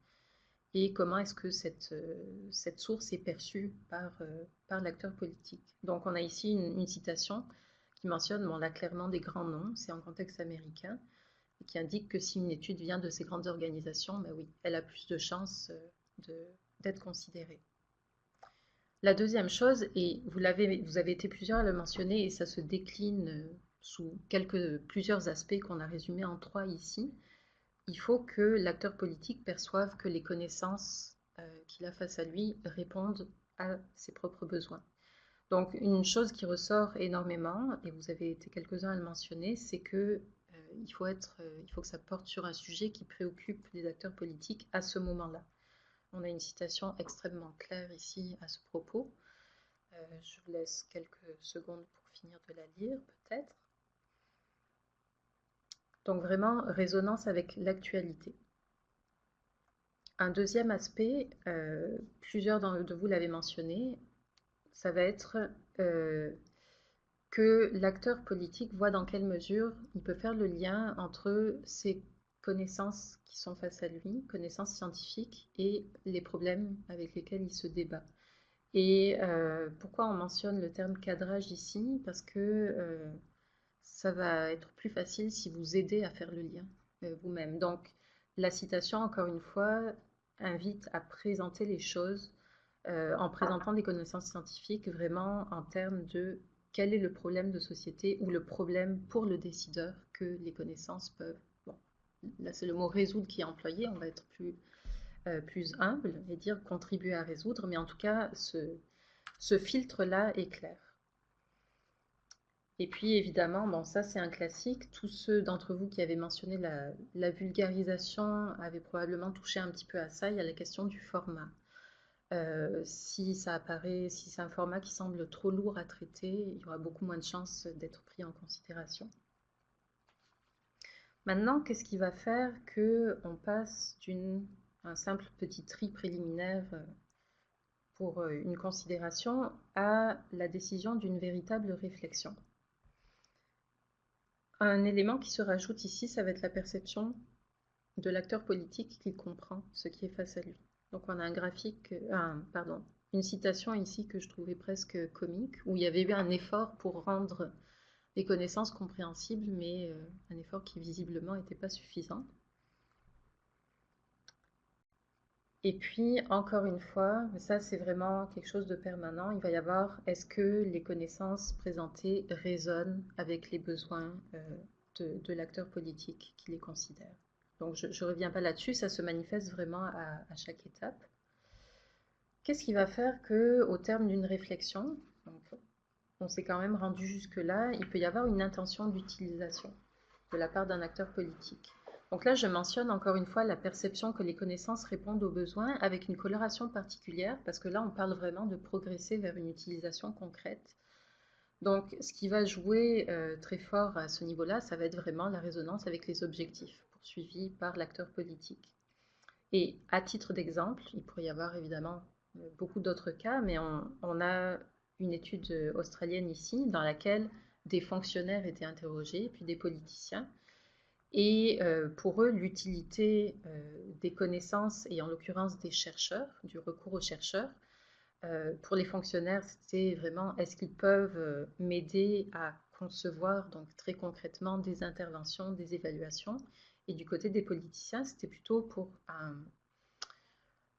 et comment est-ce que cette source est perçue par l'acteur politique. Donc on a ici une citation qui mentionne, bon là clairement des grands noms, c'est en contexte américain, et qui indique que si une étude vient de ces grandes organisations, ben oui, elle a plus de chances d'être considérée. La deuxième chose, et vous avez été plusieurs à le mentionner, et ça se décline sous plusieurs aspects qu'on a résumés en 3 ici, il faut que l'acteur politique perçoive que les connaissances qu'il a face à lui répondent à ses propres besoins. Donc une chose qui ressort énormément, et vous avez été quelques-uns à le mentionner, c'est que il faut que ça porte sur un sujet qui préoccupe les acteurs politiques à ce moment-là. On a une citation extrêmement claire ici à ce propos. Je vous laisse quelques secondes pour finir de la lire, peut-être. Donc vraiment, résonance avec l'actualité. Un deuxième aspect, plusieurs de vous l'avez mentionné, ça va être que l'acteur politique voit dans quelle mesure il peut faire le lien entre ses connaissances qui sont face à lui, connaissances scientifiques, et les problèmes avec lesquels il se débat. Et pourquoi on mentionne le terme cadrage ici? Parce que ça va être plus facile si vous aidez à faire le lien vous-même. Donc, la citation, encore une fois, invite à présenter les choses en présentant des connaissances scientifiques vraiment en termes de quel est le problème de société ou le problème pour le décideur que les connaissances peuvent. Bon, là, c'est le mot résoudre qui est employé, on va être plus humble et dire contribuer à résoudre, mais en tout cas, ce filtre-là est clair. Et puis évidemment, bon, ça c'est un classique, tous ceux d'entre vous qui avaient mentionné la vulgarisation avaient probablement touché un petit peu à ça, il y a la question du format. Si ça apparaît, si c'est un format qui semble trop lourd à traiter, il y aura beaucoup moins de chances d'être pris en considération. Maintenant, qu'est-ce qui va faire qu'on passe d'un simple petit tri préliminaire pour une considération à la décision d'une véritable réflexion? Un élément qui se rajoute ici, ça va être la perception de l'acteur politique qui comprend ce qui est face à lui. Donc on a un graphique, une citation ici que je trouvais presque comique, où il y avait eu un effort pour rendre les connaissances compréhensibles, mais un effort qui visiblement n'était pas suffisant. Et puis, encore une fois, ça c'est vraiment quelque chose de permanent, il va y avoir, est-ce que les connaissances présentées résonnent avec les besoins de l'acteur politique qui les considère? Donc je ne reviens pas là-dessus, ça se manifeste vraiment à chaque étape. Qu'est-ce qui va faire qu'au terme d'une réflexion, donc on s'est quand même rendu jusque-là, il peut y avoir une intention d'utilisation de la part d'un acteur politique. Donc là, je mentionne encore une fois la perception que les connaissances répondent aux besoins avec une coloration particulière, parce que là, on parle vraiment de progresser vers une utilisation concrète. Donc, ce qui va jouer très fort à ce niveau-là, ça va être vraiment la résonance avec les objectifs poursuivis par l'acteur politique. Et à titre d'exemple, il pourrait y avoir évidemment beaucoup d'autres cas, mais on a une étude australienne ici dans laquelle des fonctionnaires étaient interrogés, puis des politiciens. Et pour eux, l'utilité des connaissances, et en l'occurrence des chercheurs, du recours aux chercheurs, pour les fonctionnaires, c'était vraiment est-ce qu'ils peuvent m'aider à concevoir donc très concrètement des interventions, des évaluations. Et du côté des politiciens, c'était plutôt pour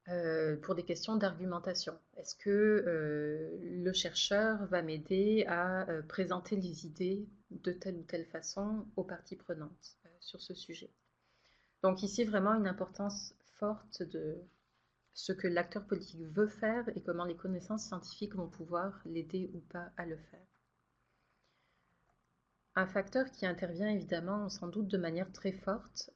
des questions d'argumentation. Est-ce que le chercheur va m'aider à présenter les idées de telle ou telle façon aux parties prenantes sur ce sujet? Donc ici, vraiment une importance forte de ce que l'acteur politique veut faire et comment les connaissances scientifiques vont pouvoir l'aider ou pas à le faire. Un facteur qui intervient évidemment sans doute de manière très forte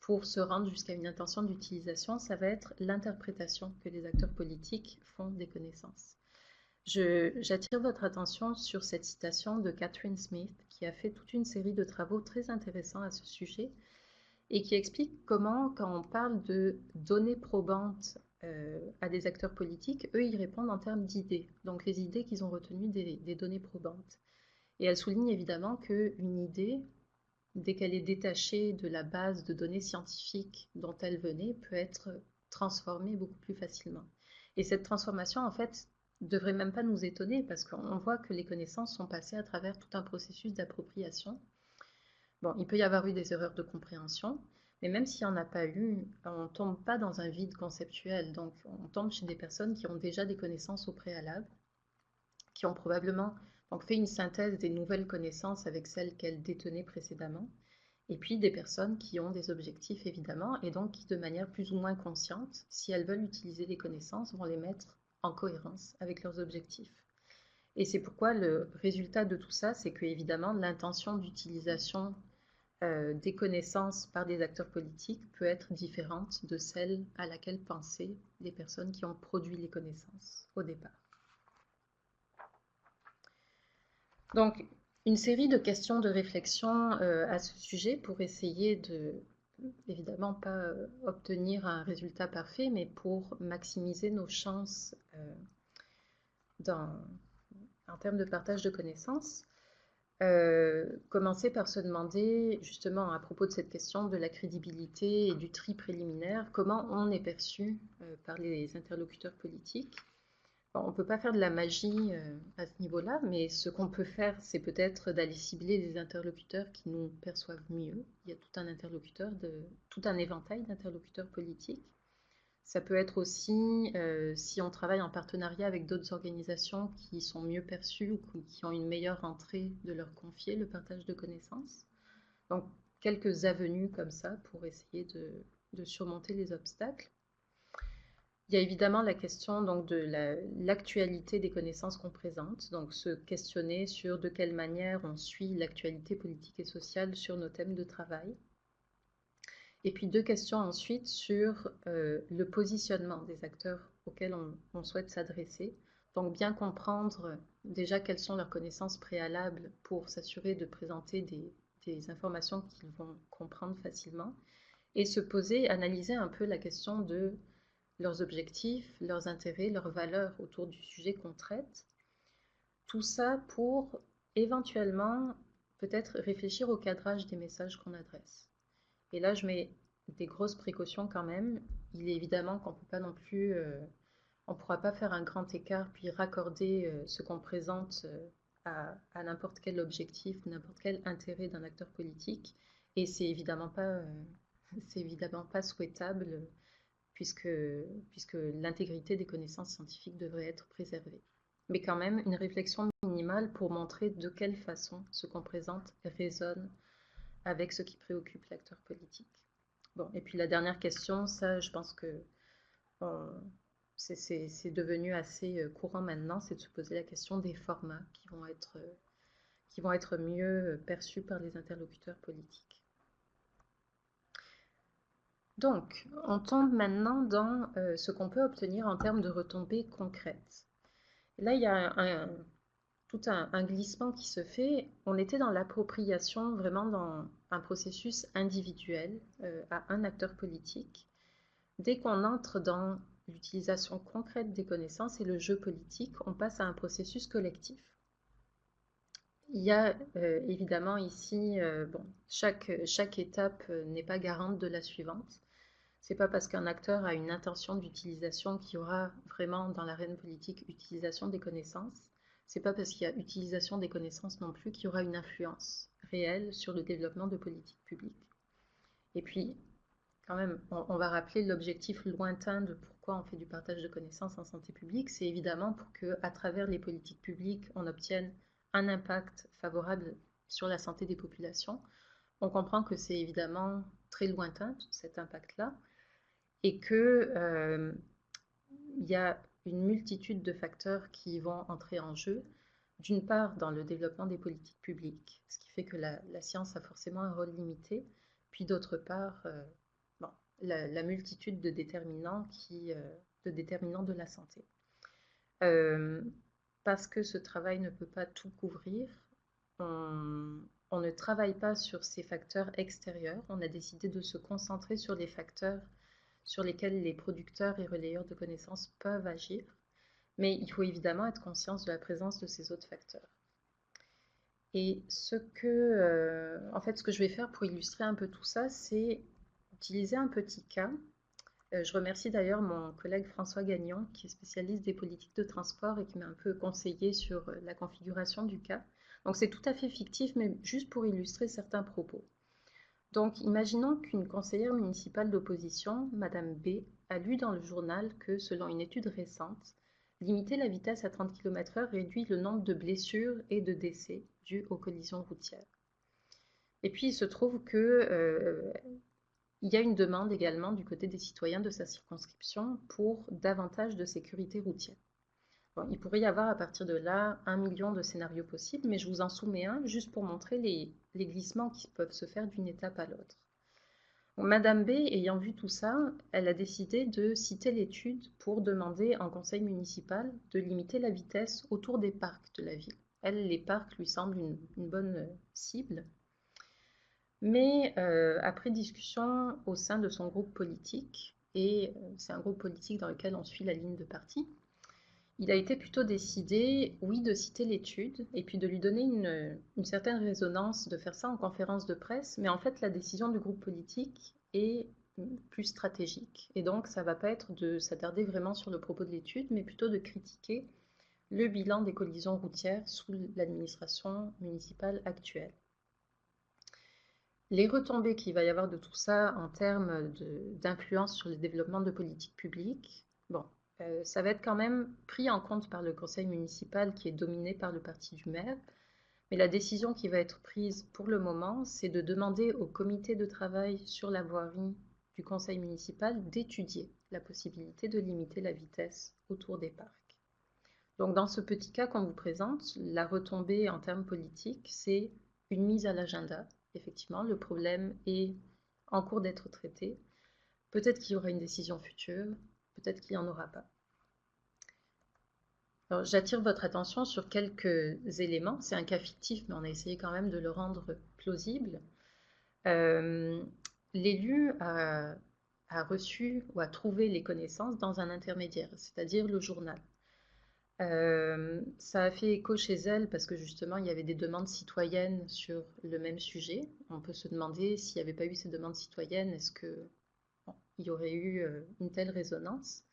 pour se rendre jusqu'à une intention d'utilisation, ça va être l'interprétation que les acteurs politiques font des connaissances. J'attire votre attention sur cette citation de Catherine Smith qui a fait toute une série de travaux très intéressants à ce sujet et qui explique comment, quand on parle de données probantes à des acteurs politiques, eux, ils répondent en termes d'idées, donc les idées qu'ils ont retenues des données probantes. Et elle souligne évidemment qu'une idée, dès qu'elle est détachée de la base de données scientifiques dont elle venait, peut être transformée beaucoup plus facilement. Et cette transformation, en fait, ne devrait même pas nous étonner parce qu'on voit que les connaissances sont passées à travers tout un processus d'appropriation. Bon, il peut y avoir eu des erreurs de compréhension, mais même s'il n'y en a pas eu, on ne tombe pas dans un vide conceptuel. Donc, on tombe chez des personnes qui ont déjà des connaissances au préalable, qui ont probablement donc, fait une synthèse des nouvelles connaissances avec celles qu'elles détenaient précédemment, et puis des personnes qui ont des objectifs évidemment, et donc qui de manière plus ou moins consciente, si elles veulent utiliser les connaissances, vont les mettre en cohérence avec leurs objectifs. Et c'est pourquoi le résultat de tout ça, c'est que évidemment l'intention d'utilisation des connaissances par des acteurs politiques peut être différente de celle à laquelle pensaient les personnes qui ont produit les connaissances au départ. Donc, une série de questions de réflexion à ce sujet pour essayer de, évidemment, pas obtenir un résultat parfait, mais pour maximiser nos chances en termes de partage de connaissances. Commencer par se demander, justement, à propos de cette question de la crédibilité et du tri préliminaire, comment on est perçu par les interlocuteurs politiques. Bon, on ne peut pas faire de la magie à ce niveau-là, mais ce qu'on peut faire, c'est peut-être d'aller cibler des interlocuteurs qui nous perçoivent mieux. Il y a tout un éventail d'interlocuteurs politiques. Ça peut être aussi si on travaille en partenariat avec d'autres organisations qui sont mieux perçues ou qui ont une meilleure entrée de leur confier le partage de connaissances. Donc, quelques avenues comme ça pour essayer de surmonter les obstacles. Il y a évidemment la question donc, de l'actualité des connaissances qu'on présente, donc se questionner sur de quelle manière on suit l'actualité politique et sociale sur nos thèmes de travail. Et puis deux questions ensuite sur le positionnement des acteurs auxquels on souhaite s'adresser. Donc bien comprendre déjà quelles sont leurs connaissances préalables pour s'assurer de présenter des informations qu'ils vont comprendre facilement et se poser, analyser un peu la question de leurs objectifs, leurs intérêts, leurs valeurs autour du sujet qu'on traite. Tout ça pour éventuellement peut-être réfléchir au cadrage des messages qu'on adresse. Et là, je mets des grosses précautions quand même. Il est évidemment qu'on ne peut pas non plus, on ne pourra pas faire un grand écart puis raccorder ce qu'on présente à n'importe quel objectif ou n'importe quel intérêt d'un acteur politique. Et c'est évidemment pas souhaitable puisque, puisque l'intégrité des connaissances scientifiques devrait être préservée. Mais quand même, une réflexion minimale pour montrer de quelle façon ce qu'on présente résonne avec ce qui préoccupe l'acteur politique. Bon, et puis la dernière question, ça, je pense que c'est devenu assez courant maintenant, c'est de se poser la question des formats qui vont être mieux perçus par les interlocuteurs politiques. Donc, on tombe maintenant dans ce qu'on peut obtenir en termes de retombées concrètes. Et là, il y a tout un glissement qui se fait. On était dans l'appropriation, vraiment dans un processus individuel à un acteur politique. Dès qu'on entre dans l'utilisation concrète des connaissances et le jeu politique, on passe à un processus collectif. Il y a évidemment ici, bon, chaque étape n'est pas garante de la suivante. C'est pas parce qu'un acteur a une intention d'utilisation qu'il y aura vraiment dans l'arène politique utilisation des connaissances. C'est pas parce qu'il y a utilisation des connaissances non plus qu'il y aura une influence réelle sur le développement de politiques publiques. Et puis, quand même, on va rappeler l'objectif lointain de pourquoi on fait du partage de connaissances en santé publique. C'est évidemment pour qu'à travers les politiques publiques, on obtienne un impact favorable sur la santé des populations. On comprend que c'est évidemment très lointain, cet impact-là, et que il y a une multitude de facteurs qui vont entrer en jeu. D'une part, dans le développement des politiques publiques, ce qui fait que la science a forcément un rôle limité, puis d'autre part, bon, la multitude de déterminants, de la santé. Parce que ce travail ne peut pas tout couvrir, on ne travaille pas sur ces facteurs extérieurs, on a décidé de se concentrer sur les facteurs sur lesquels les producteurs et relayeurs de connaissances peuvent agir, mais il faut évidemment être conscient de la présence de ces autres facteurs. Et en fait, ce que je vais faire pour illustrer un peu tout ça, c'est utiliser un petit cas. Je remercie d'ailleurs mon collègue François Gagnon, qui est spécialiste des politiques de transport et qui m'a un peu conseillé sur la configuration du cas. Donc c'est tout à fait fictif, mais juste pour illustrer certains propos. Donc, imaginons qu'une conseillère municipale d'opposition, Madame B, a lu dans le journal que, selon une étude récente, limiter la vitesse à 30 km/h réduit le nombre de blessures et de décès dus aux collisions routières. Et puis, il se trouve que il y a une demande également du côté des citoyens de sa circonscription pour davantage de sécurité routière. Bon, il pourrait y avoir à partir de là 1 million de scénarios possibles, mais je vous en soumets un juste pour montrer les glissements qui peuvent se faire d'une étape à l'autre. Madame B, ayant vu tout ça, elle a décidé de citer l'étude pour demander en conseil municipal de limiter la vitesse autour des parcs de la ville. Elle, les parcs lui semblent une bonne cible. Mais après discussion au sein de son groupe politique, et c'est un groupe politique dans lequel on suit la ligne de parti, il a été plutôt décidé, oui, de citer l'étude et puis de lui donner une certaine résonance, de faire ça en conférence de presse. Mais en fait, la décision du groupe politique est plus stratégique. Et donc, ça ne va pas être de s'attarder vraiment sur le propos de l'étude, mais plutôt de critiquer le bilan des collisions routières sous l'administration municipale actuelle. Les retombées qu'il va y avoir de tout ça en termes d'influence sur le développement de politiques publiques, bon, ça va être quand même pris en compte par le conseil municipal qui est dominé par le parti du maire, mais la décision qui va être prise pour le moment, c'est de demander au comité de travail sur la voirie du conseil municipal d'étudier la possibilité de limiter la vitesse autour des parcs. Donc dans ce petit cas qu'on vous présente, la retombée en termes politiques, c'est une mise à l'agenda. Effectivement, le problème est en cours d'être traité. Peut-être qu'il y aura une décision future, peut-être qu'il n'y en aura pas. Alors, j'attire votre attention sur quelques éléments. C'est un cas fictif, mais on a essayé quand même de le rendre plausible. L'élu a reçu ou a trouvé les connaissances dans un intermédiaire, c'est-à-dire le journal. Ça a fait écho chez elle parce que justement, il y avait des demandes citoyennes sur le même sujet. On peut se demander s'il n'y avait pas eu ces demandes citoyennes, est-ce que il y aurait eu une telle résonance?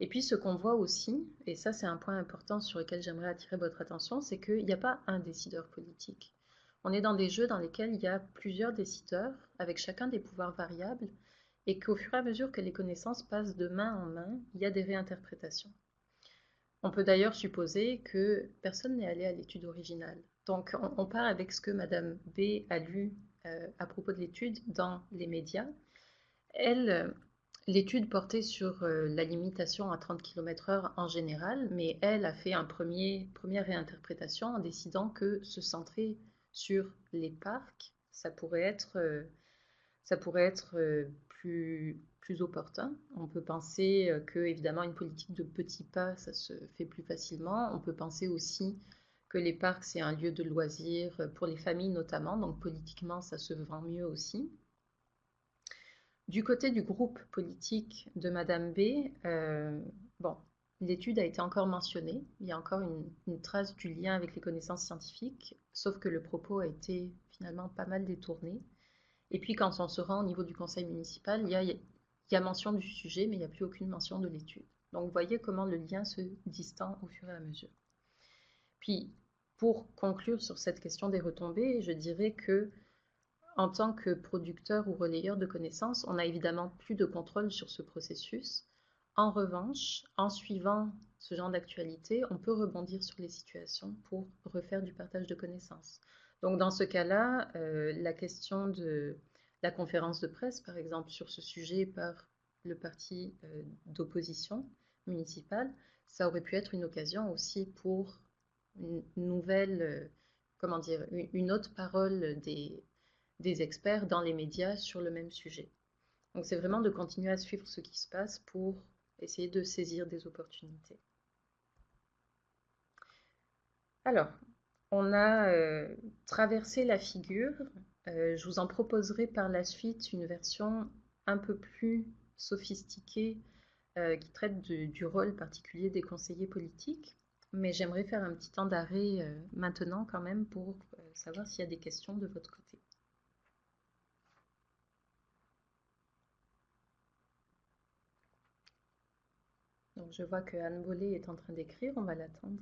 Et puis ce qu'on voit aussi, et ça c'est un point important sur lequel j'aimerais attirer votre attention, c'est qu'il n'y a pas un décideur politique. On est dans des jeux dans lesquels il y a plusieurs décideurs, avec chacun des pouvoirs variables, et qu'au fur et à mesure que les connaissances passent de main en main, il y a des réinterprétations. On peut d'ailleurs supposer que personne n'est allé à l'étude originale. Donc on part avec ce que Madame B a lu à propos de l'étude dans les médias. Elle, l'étude portait sur la limitation à 30 km/h en général, mais elle a fait une première réinterprétation en décidant que se centrer sur les parcs, ça pourrait être plus opportun. On peut penser que, évidemment, une politique de petits pas, ça se fait plus facilement. On peut penser aussi que les parcs, c'est un lieu de loisirs pour les familles notamment, donc politiquement, ça se vend mieux aussi. Du côté du groupe politique de Madame B, bon, l'étude a été encore mentionnée. Il y a encore une trace du lien avec les connaissances scientifiques, sauf que le propos a été finalement pas mal détourné. Et puis quand on se rend au niveau du conseil municipal, il y a mention du sujet, mais il n'y a plus aucune mention de l'étude. Donc vous voyez comment le lien se distend au fur et à mesure. Puis, pour conclure sur cette question des retombées, je dirais que en tant que producteur ou relayeur de connaissances, on n'a évidemment plus de contrôle sur ce processus. En revanche, en suivant ce genre d'actualité, on peut rebondir sur les situations pour refaire du partage de connaissances. Donc dans ce cas-là, la question de la conférence de presse, par exemple, sur ce sujet par le parti d'opposition municipale, ça aurait pu être une occasion aussi pour une nouvelle, comment dire, une autre parole des experts dans les médias sur le même sujet. Donc c'est vraiment de continuer à suivre ce qui se passe pour essayer de saisir des opportunités. Alors, on a traversé la figure. Je vous en proposerai par la suite une version un peu plus sophistiquée qui traite du rôle particulier des conseillers politiques. Mais j'aimerais faire un petit temps d'arrêt maintenant quand même pour savoir s'il y a des questions de votre côté. Donc je vois que Anne Bollet est en train d'écrire, on va l'attendre.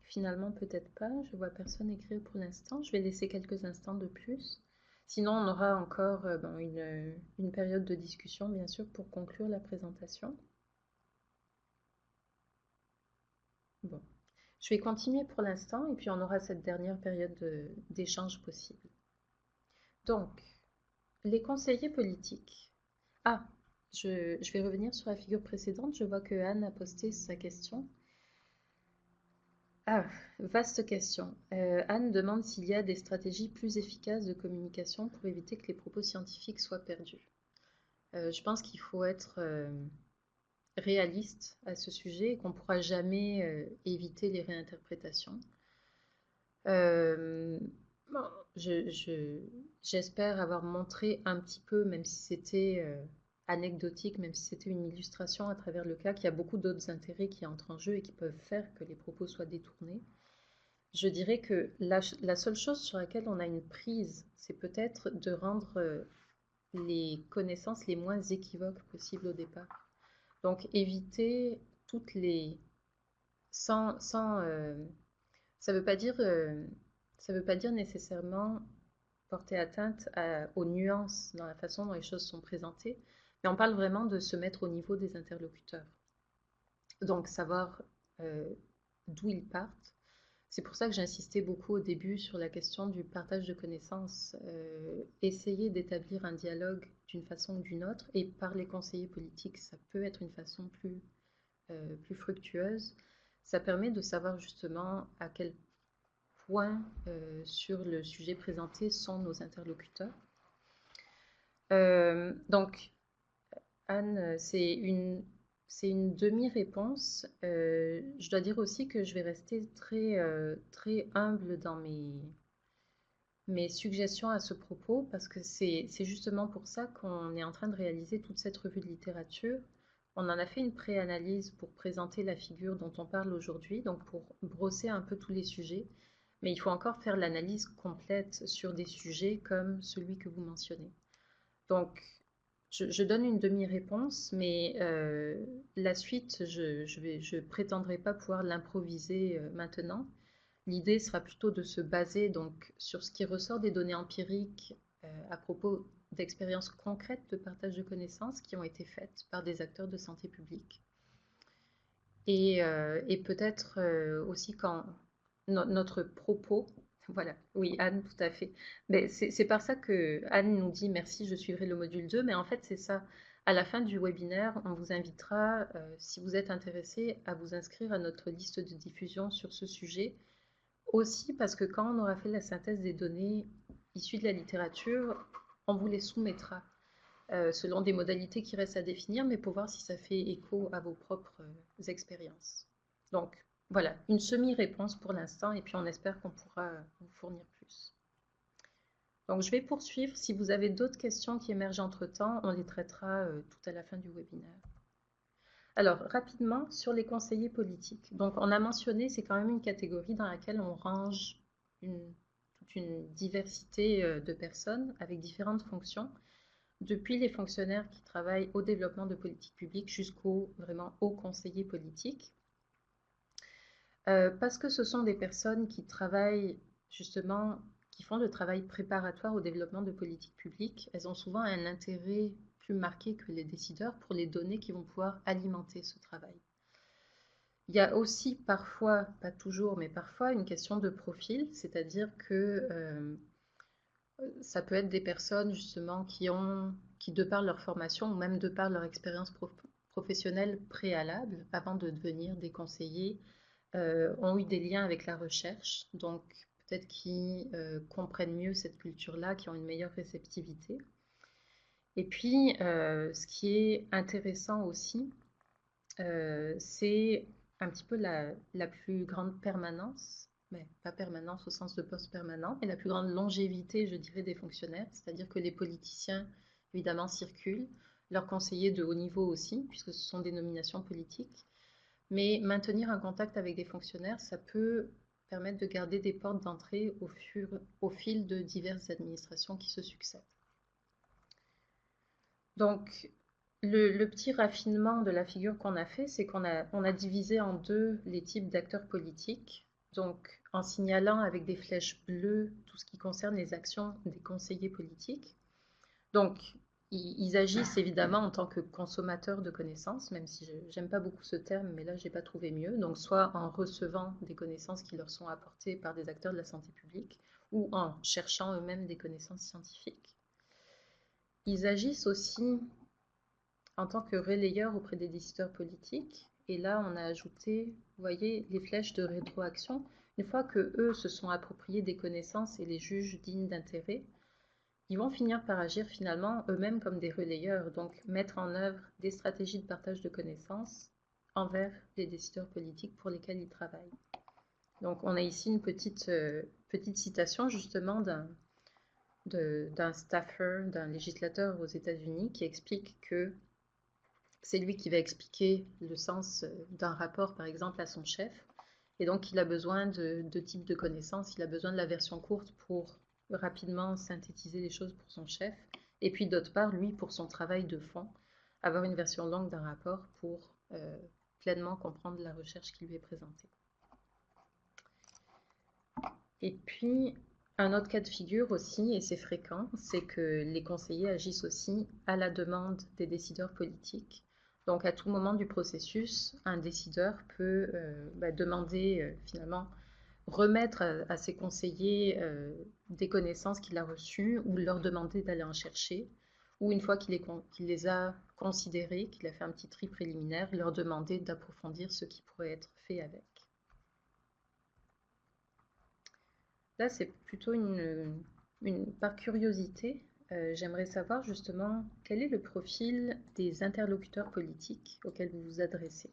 Finalement, peut-être pas. Je vois personne écrire pour l'instant. Je vais laisser quelques instants de plus. Sinon, on aura encore une période de discussion, bien sûr, pour conclure la présentation. Bon. Je vais continuer pour l'instant et puis on aura cette dernière période d'échange possible. Donc, les conseillers politiques. Ah, je vais revenir sur la figure précédente. Je vois que Anne a posté sa question. Ah, vaste question. Anne demande s'il y a des stratégies plus efficaces de communication pour éviter que les propos scientifiques soient perdus. Je pense qu'il faut être réaliste à ce sujet et qu'on ne pourra jamais éviter les réinterprétations. Bon, j'espère avoir montré un petit peu, même si c'était anecdotique, même si c'était une illustration à travers le cas, qu'il y a beaucoup d'autres intérêts qui entrent en jeu et qui peuvent faire que les propos soient détournés. Je dirais que la seule chose sur laquelle on a une prise, c'est peut-être de rendre les connaissances les moins équivoques possibles au départ. Donc éviter toutes les... sans ça veut pas dire, ça veut pas dire nécessairement porter atteinte aux nuances dans la façon dont les choses sont présentées, mais on parle vraiment de se mettre au niveau des interlocuteurs. Donc savoir euh, d'où ils partent. C'est pour ça que j'insistais beaucoup au début sur la question du partage de connaissances. Essayer d'établir un dialogue d'une façon ou d'une autre, et par les conseillers politiques, ça peut être une façon plus fructueuse. Ça permet de savoir justement à quel point sur le sujet présenté sont nos interlocuteurs. Donc, Anne, c'est une demi-réponse. Je dois dire aussi que je vais rester très humble dans mes suggestions à ce propos, parce que c'est justement pour ça qu'on est en train de réaliser toute cette revue de littérature. On en a fait une préanalyse pour présenter la figure dont on parle aujourd'hui, donc pour brosser un peu tous les sujets, mais il faut encore faire l'analyse complète sur des sujets comme celui que vous mentionnez. Donc, je donne une demi-réponse, mais la suite, je prétendrai pas pouvoir l'improviser maintenant. L'idée sera plutôt de se baser donc sur ce qui ressort des données empiriques à propos d'expériences concrètes de partage de connaissances qui ont été faites par des acteurs de santé publique. Et peut-être aussi quand notre propos, voilà, oui, Anne, tout à fait. Mais c'est par ça que Anne nous dit merci, je suivrai le module 2, mais en fait, c'est ça. À la fin du webinaire, on vous invitera, si vous êtes intéressé, à vous inscrire à notre liste de diffusion sur ce sujet. Aussi parce que quand on aura fait la synthèse des données issues de la littérature, on vous les soumettra selon des modalités qui restent à définir, mais pour voir si ça fait écho à vos propres expériences. Donc voilà, une semi-réponse pour l'instant, et puis on espère qu'on pourra vous fournir plus. Donc je vais poursuivre. Si vous avez d'autres questions qui émergent entre-temps, on les traitera tout à la fin du webinaire. Alors, rapidement, sur les conseillers politiques. Donc, on a mentionné, c'est quand même une catégorie dans laquelle on range toute une diversité de personnes avec différentes fonctions, depuis les fonctionnaires qui travaillent au développement de politiques publiques jusqu'aux vraiment hauts conseillers politiques. Parce que ce sont des personnes qui travaillent justement, qui font le travail préparatoire au développement de politiques publiques. Elles ont souvent un intérêt plus marqué que les décideurs pour les données qui vont pouvoir alimenter ce travail. Il y a aussi parfois, pas toujours, mais parfois une question de profil, c'est-à-dire que ça peut être des personnes justement qui de par leur formation ou même de par leur expérience professionnelle préalable, avant de devenir des conseillers, ont eu des liens avec la recherche, donc peut-être qui comprennent mieux cette culture-là, qui ont une meilleure réceptivité. Et puis, ce qui est intéressant aussi, c'est un petit peu la plus grande permanence, mais pas permanence au sens de poste permanent, mais la plus grande longévité, je dirais, des fonctionnaires, c'est-à-dire que les politiciens, évidemment, circulent, leurs conseillers de haut niveau aussi, puisque ce sont des nominations politiques, mais maintenir un contact avec des fonctionnaires, ça peut permettre de garder des portes d'entrée au fil de diverses administrations qui se succèdent. Donc, le petit raffinement de la figure qu'on a fait, c'est qu'on a divisé en deux les types d'acteurs politiques. Donc, en signalant avec des flèches bleues tout ce qui concerne les actions des conseillers politiques. Donc, ils agissent évidemment en tant que consommateurs de connaissances, même si j'aime pas beaucoup ce terme, mais là, j'ai pas trouvé mieux. Donc, soit en recevant des connaissances qui leur sont apportées par des acteurs de la santé publique, ou en cherchant eux-mêmes des connaissances scientifiques. Ils agissent aussi en tant que relayeur auprès des décideurs politiques. Et là, on a ajouté, vous voyez, les flèches de rétroaction. Une fois que eux se sont appropriés des connaissances et les jugent dignes d'intérêt, ils vont finir par agir finalement eux-mêmes comme des relayeurs, donc mettre en œuvre des stratégies de partage de connaissances envers les décideurs politiques pour lesquels ils travaillent. Donc on a ici une petite petite citation justement d'un staffer, d'un législateur aux États-Unis qui explique que c'est lui qui va expliquer le sens d'un rapport, par exemple, à son chef. Et donc, il a besoin de deux types de connaissances. Il a besoin de la version courte pour rapidement synthétiser les choses pour son chef. Et puis, d'autre part, lui, pour son travail de fond, avoir une version longue d'un rapport pour pleinement comprendre la recherche qui lui est présentée. Et puis, un autre cas de figure aussi, et c'est fréquent, c'est que les conseillers agissent aussi à la demande des décideurs politiques. Donc, à tout moment du processus, un décideur peut demander finalement remettre à ses conseillers des connaissances qu'il a reçues ou leur demander d'aller en chercher, ou une fois qu'il les a considérées, qu'il a fait un petit tri préliminaire, leur demander d'approfondir ce qui pourrait être fait avec. Là, c'est plutôt par curiosité. J'aimerais savoir justement quel est le profil des interlocuteurs politiques auxquels vous vous adressez.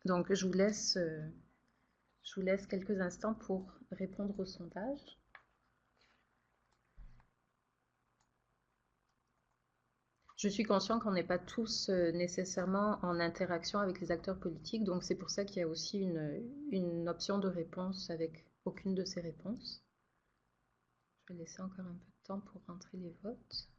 Donc, je vous laisse quelques instants pour répondre au sondage. Je suis conscient qu'on n'est pas tous nécessairement en interaction avec les acteurs politiques, donc c'est pour ça qu'il y a aussi une option de réponse avec aucune de ces réponses. Je vais laisser encore un peu de temps pour rentrer les votes.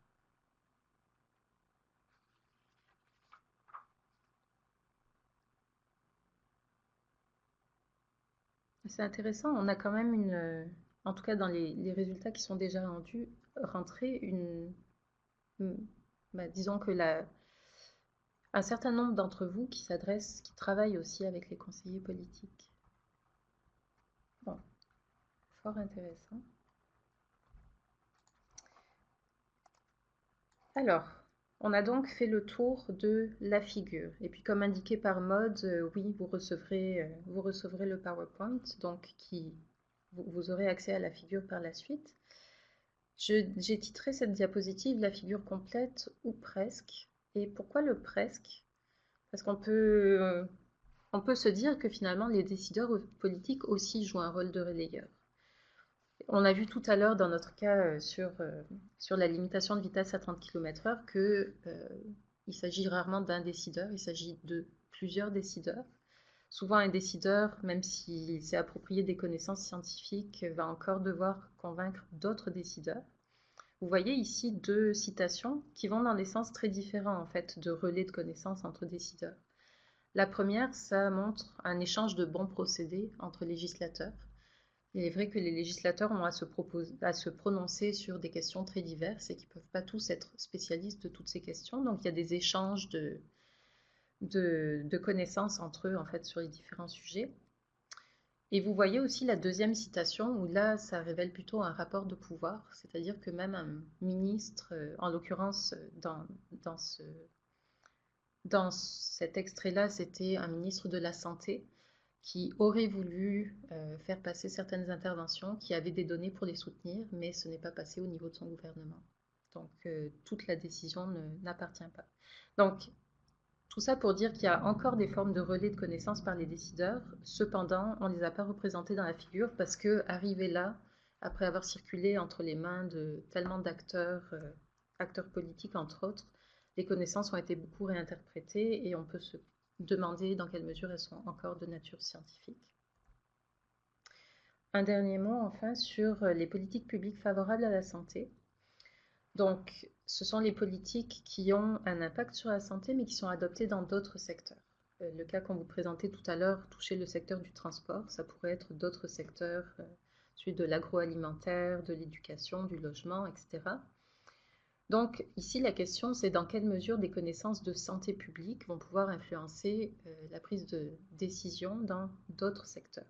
C'est intéressant, on a quand même en tout cas dans les résultats qui sont déjà rentrés, disons que un certain nombre d'entre vous qui travaillent aussi avec les conseillers politiques. Bon, fort intéressant. Alors, on a donc fait le tour de la figure. Et puis comme indiqué par Maud, oui, vous recevrez le PowerPoint, donc vous aurez accès à la figure par la suite. J'ai titré cette diapositive « La figure complète ou presque ». Et pourquoi le presque? Parce qu'on peut se dire que finalement les décideurs politiques aussi jouent un rôle de relayeur. On a vu tout à l'heure dans notre cas sur la limitation de vitesse à 30 km/h qu'il s'agit rarement d'un décideur, il s'agit de plusieurs décideurs. Souvent un décideur, même s'il s'est approprié des connaissances scientifiques, va encore devoir convaincre d'autres décideurs. Vous voyez ici deux citations qui vont dans des sens très différents en fait de relais de connaissances entre décideurs. La première, ça montre un échange de bons procédés entre législateurs. Il est vrai que les législateurs ont à se prononcer sur des questions très diverses et qu'ils ne peuvent pas tous être spécialistes de toutes ces questions. Donc il y a des échanges de connaissances entre eux en fait sur les différents sujets. Et vous voyez aussi la deuxième citation où là ça révèle plutôt un rapport de pouvoir, c'est-à-dire que même un ministre, en l'occurrence dans cet extrait-là, c'était un ministre de la Santé qui aurait voulu faire passer certaines interventions, qui avait des données pour les soutenir, mais ce n'est pas passé au niveau de son gouvernement. Donc, toute la décision n'appartient pas. Donc, tout ça pour dire qu'il y a encore des formes de relais de connaissances par les décideurs. Cependant, on ne les a pas représentés dans la figure parce que, arrivé là, après avoir circulé entre les mains de tellement d'acteurs, acteurs politiques entre autres, les connaissances ont été beaucoup réinterprétées et on peut se demander dans quelle mesure elles sont encore de nature scientifique. Un dernier mot enfin sur les politiques publiques favorables à la santé. Donc, ce sont les politiques qui ont un impact sur la santé mais qui sont adoptées dans d'autres secteurs. Le cas qu'on vous présentait tout à l'heure touchait le secteur du transport, ça pourrait être d'autres secteurs, celui de l'agroalimentaire, de l'éducation, du logement, etc. Donc ici, la question, c'est dans quelle mesure des connaissances de santé publique vont pouvoir influencer la prise de décision dans d'autres secteurs.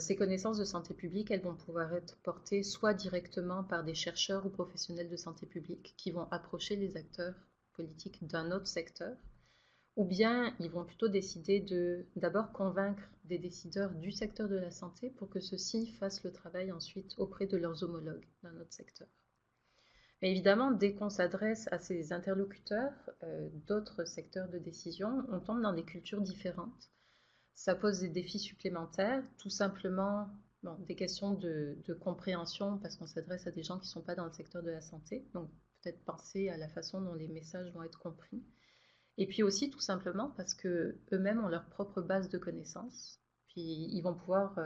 Ces connaissances de santé publique, elles vont pouvoir être portées soit directement par des chercheurs ou professionnels de santé publique qui vont approcher les acteurs politiques d'un autre secteur, ou bien ils vont plutôt décider de d'abord convaincre des décideurs du secteur de la santé pour que ceux-ci fassent le travail ensuite auprès de leurs homologues d'un autre secteur. Mais évidemment, dès qu'on s'adresse à ces interlocuteurs d'autres secteurs de décision, on tombe dans des cultures différentes. ça pose des défis supplémentaires, tout simplement bon, des questions de compréhension parce qu'on s'adresse à des gens qui ne sont pas dans le secteur de la santé, donc peut-être penser à la façon dont les messages vont être compris. Et puis aussi tout simplement parce que eux-mêmes ont leur propre base de connaissances, puis ils vont pouvoir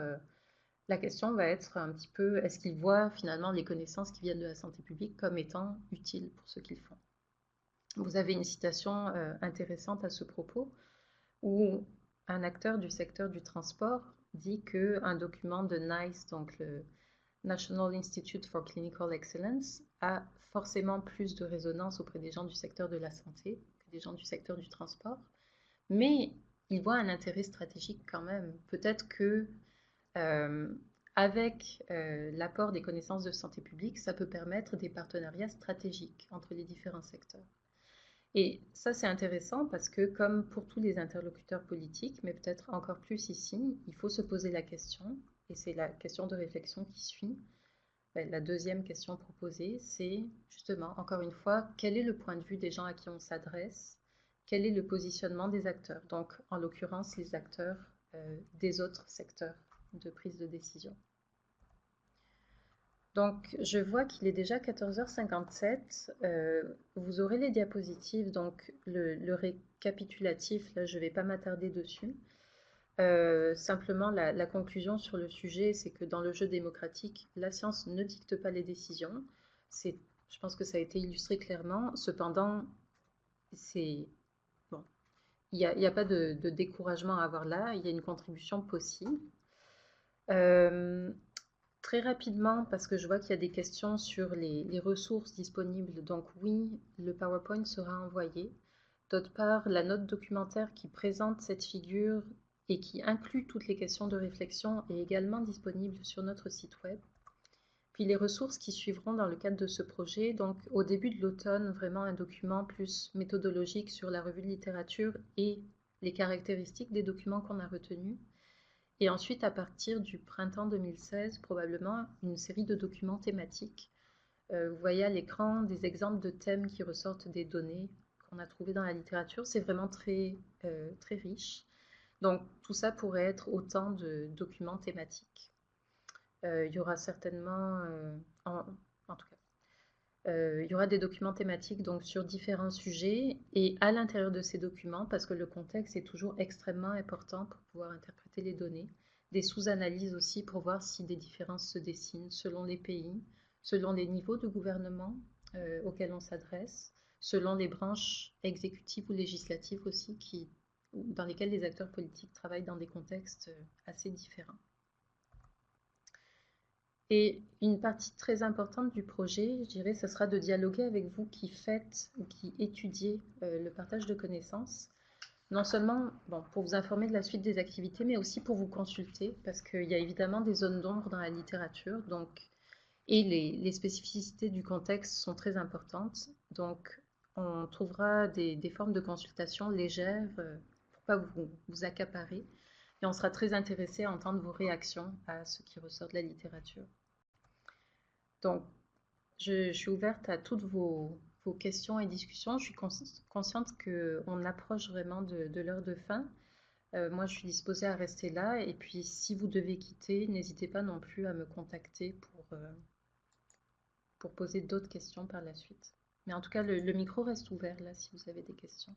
la question va être un petit peu, est-ce qu'ils voient finalement les connaissances qui viennent de la santé publique comme étant utiles pour ce qu'ils font? Vous avez une citation intéressante à ce propos où un acteur du secteur du transport dit qu'un document de NICE, donc le National Institute for Clinical Excellence, a forcément plus de résonance auprès des gens du secteur de la santé que des gens du secteur du transport, mais il voit un intérêt stratégique quand même. Peut-être que euh, avec l'apport des connaissances de santé publique, ça peut permettre des partenariats stratégiques entre les différents secteurs. Et ça, c'est intéressant parce que, comme pour tous les interlocuteurs politiques, mais peut-être encore plus ici, il faut se poser la question, et c'est la question de réflexion qui suit. La deuxième question proposée, c'est justement, encore une fois, quel est le point de vue des gens à qui on s'adresse? Quel est le positionnement des acteurs? Donc, en l'occurrence, les acteurs des autres secteurs de prise de décision. Donc, je vois qu'il est déjà 14h57. Vous aurez les diapositives, donc le récapitulatif, là, je ne vais pas m'attarder dessus. Simplement, la conclusion sur le sujet, c'est que dans le jeu démocratique, la science ne dicte pas les décisions. Je pense que ça a été illustré clairement. Cependant, bon, il n'y a pas de découragement à avoir là. Il y a une contribution possible. Très rapidement, parce que je vois qu'il y a des questions sur les ressources disponibles. Donc oui, le PowerPoint sera envoyé. D'autre part, la note documentaire qui présente cette figure et qui inclut toutes les questions de réflexion est également disponible sur notre site web. Puis les ressources qui suivront dans le cadre de ce projet, donc au début de l'automne, vraiment un document plus méthodologique sur la revue de littérature et les caractéristiques des documents qu'on a retenus. Et ensuite, à partir du printemps 2016, probablement une série de documents thématiques. Vous voyez à l'écran des exemples de thèmes qui ressortent des données qu'on a trouvées dans la littérature. C'est vraiment très riche. Donc, tout ça pourrait être autant de documents thématiques. Il y aura certainement, en tout cas, il y aura des documents thématiques donc sur différents sujets et à l'intérieur de ces documents, parce que le contexte est toujours extrêmement important pour pouvoir interpréter les données, des sous-analyses aussi pour voir si des différences se dessinent selon les pays, selon les niveaux de gouvernement auxquels on s'adresse, selon les branches exécutives ou législatives aussi dans lesquelles les acteurs politiques travaillent dans des contextes assez différents. Et une partie très importante du projet, je dirais, ce sera de dialoguer avec vous qui faites ou qui étudiez le partage de connaissances. Non seulement bon, pour vous informer de la suite des activités, mais aussi pour vous consulter, parce qu'il y a évidemment des zones d'ombre dans la littérature, et les spécificités du contexte sont très importantes. Donc, on trouvera des formes de consultation légères pour ne pas vous accaparer. Et on sera très intéressé à entendre vos réactions à ce qui ressort de la littérature. Donc, je suis ouverte à toutes vos questions et discussions. Je suis consciente qu'on approche vraiment de l'heure de fin. Moi, je suis disposée à rester là. Et puis, si vous devez quitter, n'hésitez pas non plus à me contacter pour poser d'autres questions par la suite. Mais en tout cas, le micro reste ouvert là si vous avez des questions.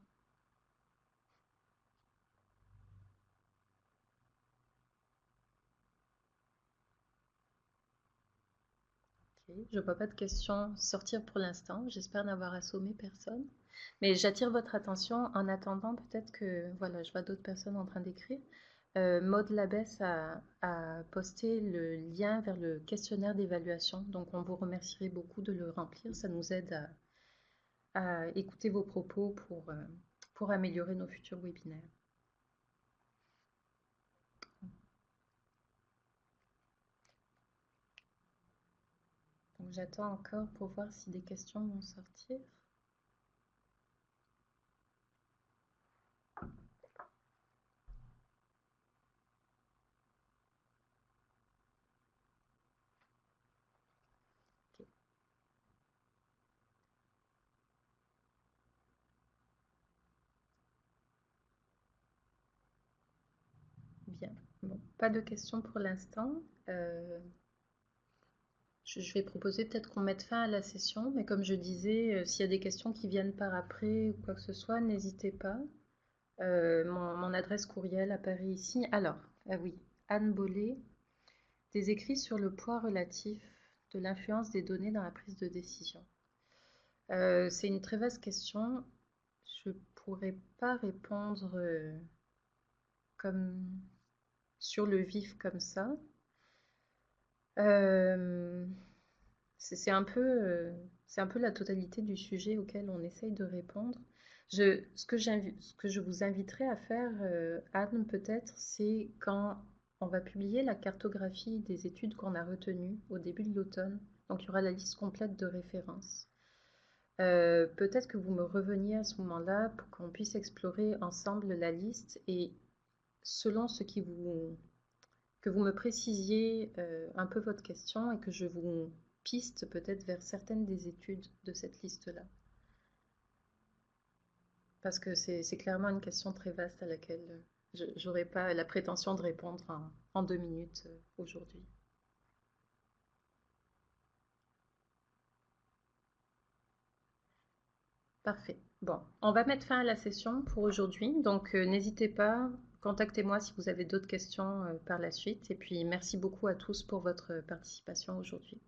Okay. Je ne vois pas de questions sortir pour l'instant. J'espère n'avoir assommé personne. Mais j'attire votre attention en attendant peut-être que, voilà, je vois d'autres personnes en train d'écrire. Maud Labesse a posté le lien vers le questionnaire d'évaluation. Donc, on vous remercierait beaucoup de le remplir. Ça nous aide à écouter vos propos pour améliorer nos futurs webinaires. Donc, j'attends encore pour voir si des questions vont sortir. Bien. Bon, pas de questions pour l'instant. Je vais proposer peut-être qu'on mette fin à la session, mais comme je disais, s'il y a des questions qui viennent par après ou quoi que ce soit, n'hésitez pas. Mon adresse courriel apparaît ici. Alors, ah oui, Anne Bollet, des écrits sur le poids relatif de l'influence des données dans la prise de décision. C'est une très vaste question. Je ne pourrais pas répondre comme sur le vif comme ça. C'est un peu la totalité du sujet auquel on essaye de répondre. Ce que je vous inviterai à faire, Anne, peut-être, c'est quand on va publier la cartographie des études qu'on a retenues au début de l'automne. Donc, il y aura la liste complète de références. Peut-être que vous me reveniez à ce moment-là pour qu'on puisse explorer ensemble la liste et selon que vous me précisiez un peu votre question et que je vous piste peut-être vers certaines des études de cette liste-là. Parce que c'est clairement une question très vaste à laquelle je n'aurai pas la prétention de répondre en 2 minutes aujourd'hui. Parfait. Bon, on va mettre fin à la session pour aujourd'hui. Donc, n'hésitez pas, contactez-moi si vous avez d'autres questions par la suite. Et puis, merci beaucoup à tous pour votre participation aujourd'hui.